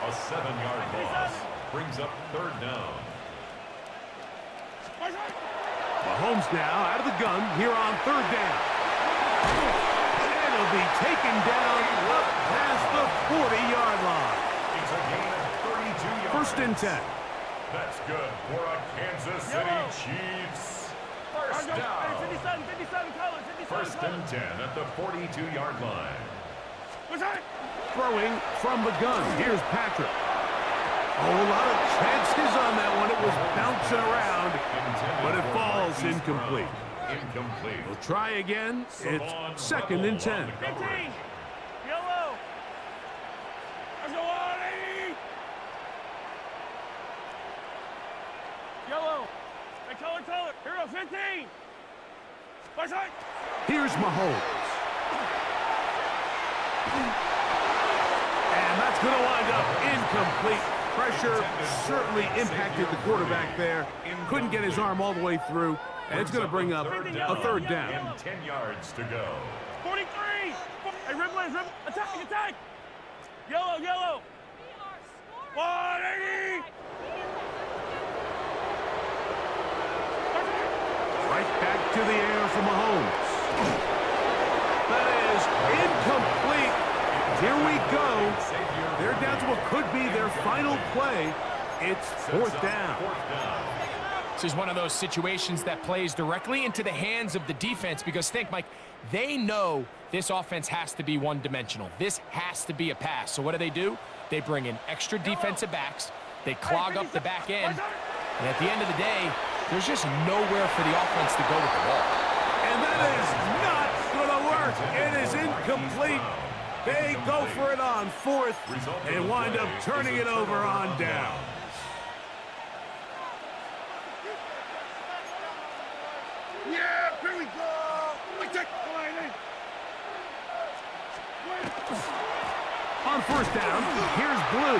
A 7-yard loss brings up 3rd down. Mahomes now out of the gun here on 3rd down. And he'll be taken down up past the 40-yard line. It's a gain of 32 yards. 1st and 10. That's good for a Kansas City Chiefs. First down. 57 colors. 1st and 10 at the 42-yard line. Throwing from the gun. Here's Patrick. Oh, a lot of chances on that one. It was bouncing around, but it falls incomplete. We'll try again. It's 2nd and 10. 15. Yellow. Yellow. Hey, color. Here we go, 15. Here's Mahomes. And that's going to wind up incomplete. Pressure certainly impacted the quarterback there. Couldn't get his arm all the way through. And it's going to bring up a 3rd down. And 10 yards to go. 43. Hey, Ripley. Attack. Yellow. 180. Right back to the air for Mahomes. That is incomplete. Here we go. They're down to what could be their final play. It's 4th down. This is one of those situations that plays directly into the hands of the defense because think, Mike, they know this offense has to be one-dimensional. This has to be a pass. So what do? They bring in extra defensive backs. They clog up the back end. And at the end of the day, there's just nowhere for the offense to go with the ball. And that is not going to work. It is incomplete. They go for it on 4th and wind up turning it over on down. Yeah, here we go. On 1st down, here's Blue.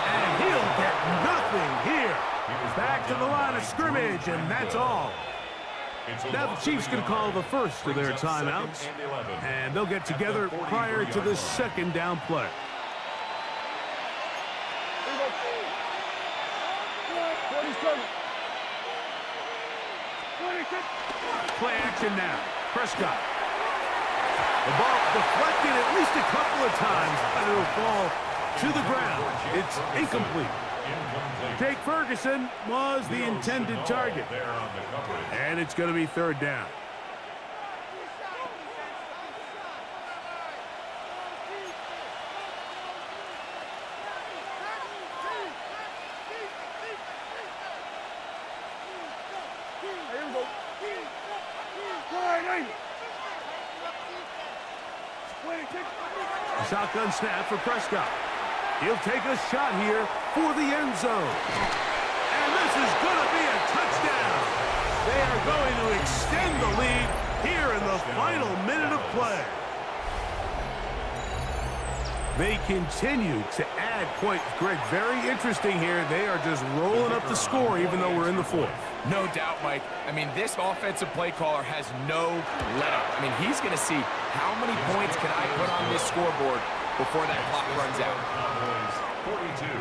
And he'll get nothing here. Back to the line of scrimmage, and that's all. Now the Chiefs can call the first of their timeouts, and they'll get together prior to the 2nd down play. Play action now. Prescott. The ball deflected at least a couple of times, and it'll fall to the ground. It's incomplete. Jake Ferguson was the intended target. And it's going to be 3rd down. Shotgun snap for Prescott. He'll take a shot here for the end zone. And this is going to be a touchdown. They are going to extend the lead here in the final minute of play. They continue to add points. Greg, very interesting here. They are just rolling up the score even though we're in the fourth. No doubt, Mike. I mean, this offensive play caller has no let-up. I mean, he's going to see how many points can I put on this scoreboard before that clock runs out. Cowboys 42,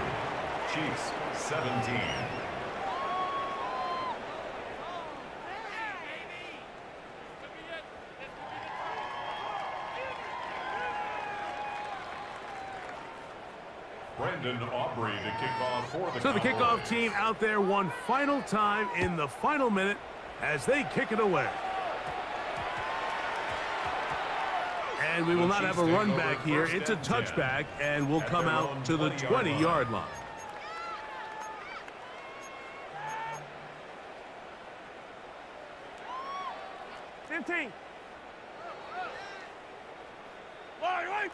Chiefs 17. Brandon Aubrey to kick off for the So the Cowboys. kickoff team out there one final time in the final minute as they kick it away. And we will not have a run back here. It's a touchback, and we'll come out to the 20-yard line. Right.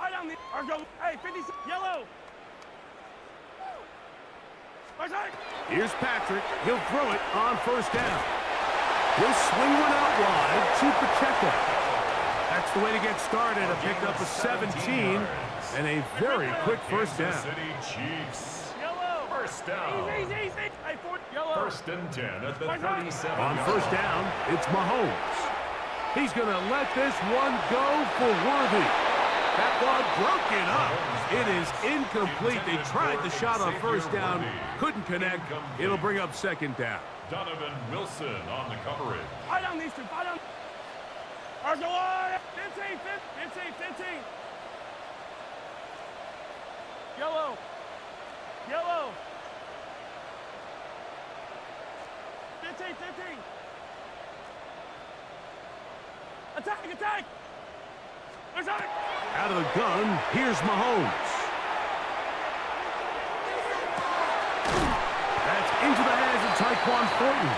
Right on the Argo. Hey, 50 yellow. Here's Patrick. He'll throw it on first down. He'll swing one out wide to Pacheco. That's the way to get started. A pickup of 17 and a very quick first down. Kansas City Chiefs. Yellow. First down. Easy. Hey, yellow. First and 10 at the 37. On first down, it's Mahomes. He's going to let this one go for Worthy. That ball broken up. It is incomplete. They tried the shot on first down, couldn't connect. It'll bring up second down. Donovan Wilson on the coverage. Right on these two. Right on. Argo. 15. Yellow. 15. Attack. Out of the gun, here's Mahomes. That's into the hands of Tyquan Thornton.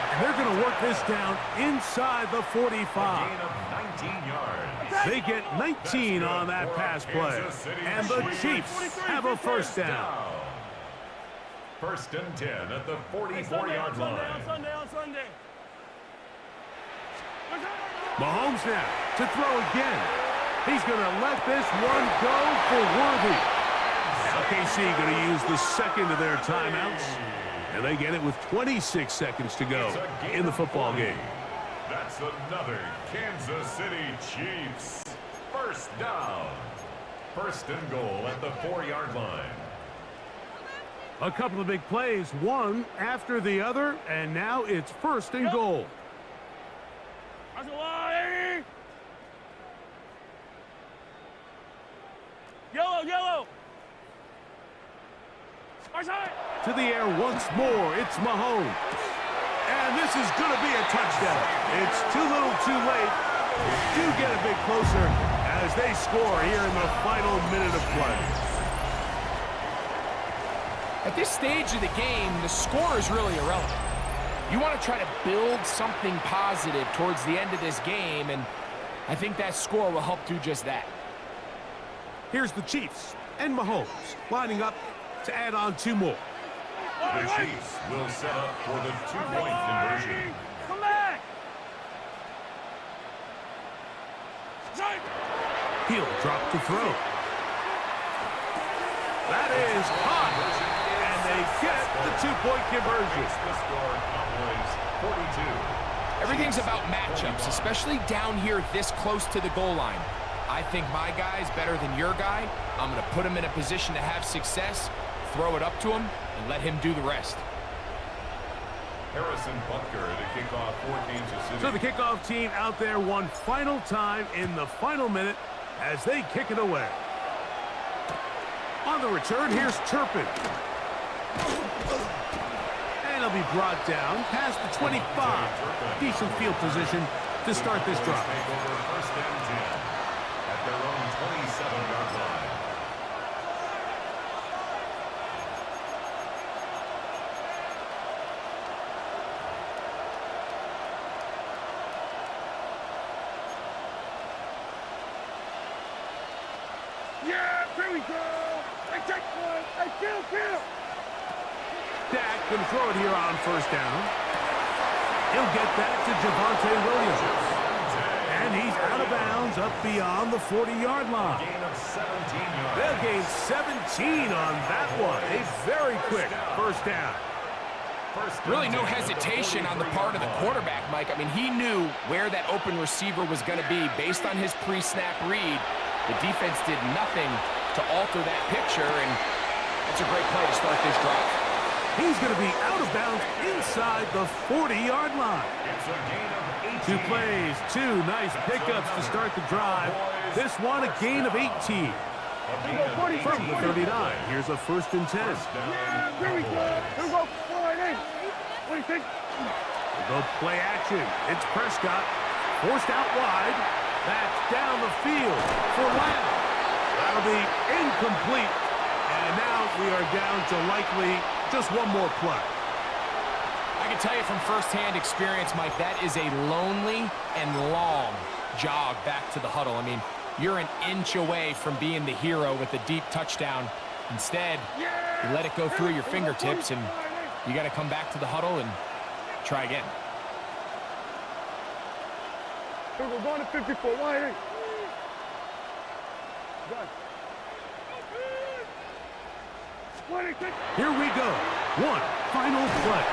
And they're going to work this down inside the 45. Gain of 19 yards. They get 19 on that pass play. And the Chiefs have a first down. First and 10 at the 44-yard line. On Sunday. Mahomes now to throw again. He's going to let this one go for Worthy. LKC going to use the second of their timeouts. And they get it with 26 seconds to go in the football game. That's another Kansas City Chiefs. First down. First and goal at the 4-yard line. A couple of big plays, one after the other, and now it's first and goal. Yellow. To the air once more, it's Mahomes. And this is going to be a touchdown. It's too little too late. Do get a bit closer as they score here in the final minute of play. At this stage of the game, the score is really irrelevant. You want to try to build something positive towards the end of this game, and I think that score will help do just that. Here's the Chiefs and Mahomes lining up to add on two more. The Chiefs will set up for the two-point conversion. Come back. He'll drop to throw. That is hot. And they get the two-point conversion. The score, Cowboys 42. Everything's about matchups, especially down here this close to the goal line. I think my guy's better than your guy. I'm going to put him in a position to have success, throw it up to him, and let him do the rest. Harrison Butker to kick off for Kansas City. So the kickoff team out there one final time in the final minute as they kick it away. On the return, here's Turpin. And he'll be brought down past the 25. Decent field position to start this drive. First and 10 at their own 27-yard line. Yeah, here we go. I take one. I kill. Dak can throw it here on first down. He'll get that to Javonte Williams. And he's out of bounds up beyond the 40-yard line. Gain of 17 yards. They'll gain 17 on that one. A very quick first down. Really no hesitation on the part of the quarterback, Mike. I mean, he knew where that open receiver was going to be based on his pre-snap read. The defense did nothing to alter that picture, and that's a great play to start this drive. He's going to be out of bounds inside the 40-yard line. It's a gain of 18. 2 plays, 2 nice pickups to start the drive. This one a gain of 18. From the 39, here's a 1st and 10. Yeah, here we go. Here we go. Wide eight. What do you think? They'll go play action. It's Prescott. Forced out wide. That's down the field for Lamb. That'll be incomplete. And now we are down to likely just one more play. I can tell you from firsthand experience, Mike, that is a lonely and long jog back to the huddle. I mean, you're an inch away from being the hero with a deep touchdown. Instead, you let it go through your fingertips, and you got to come back to the huddle and try again. Here we go. Going to 54. Wide eight. Got it. What do you think? Here we go. One final play.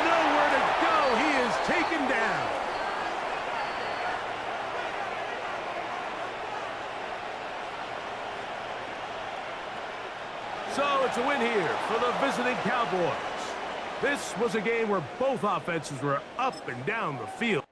Nowhere to go. He is taken down. So it's a win here for the visiting Cowboys. This was a game where both offenses were up and down the field.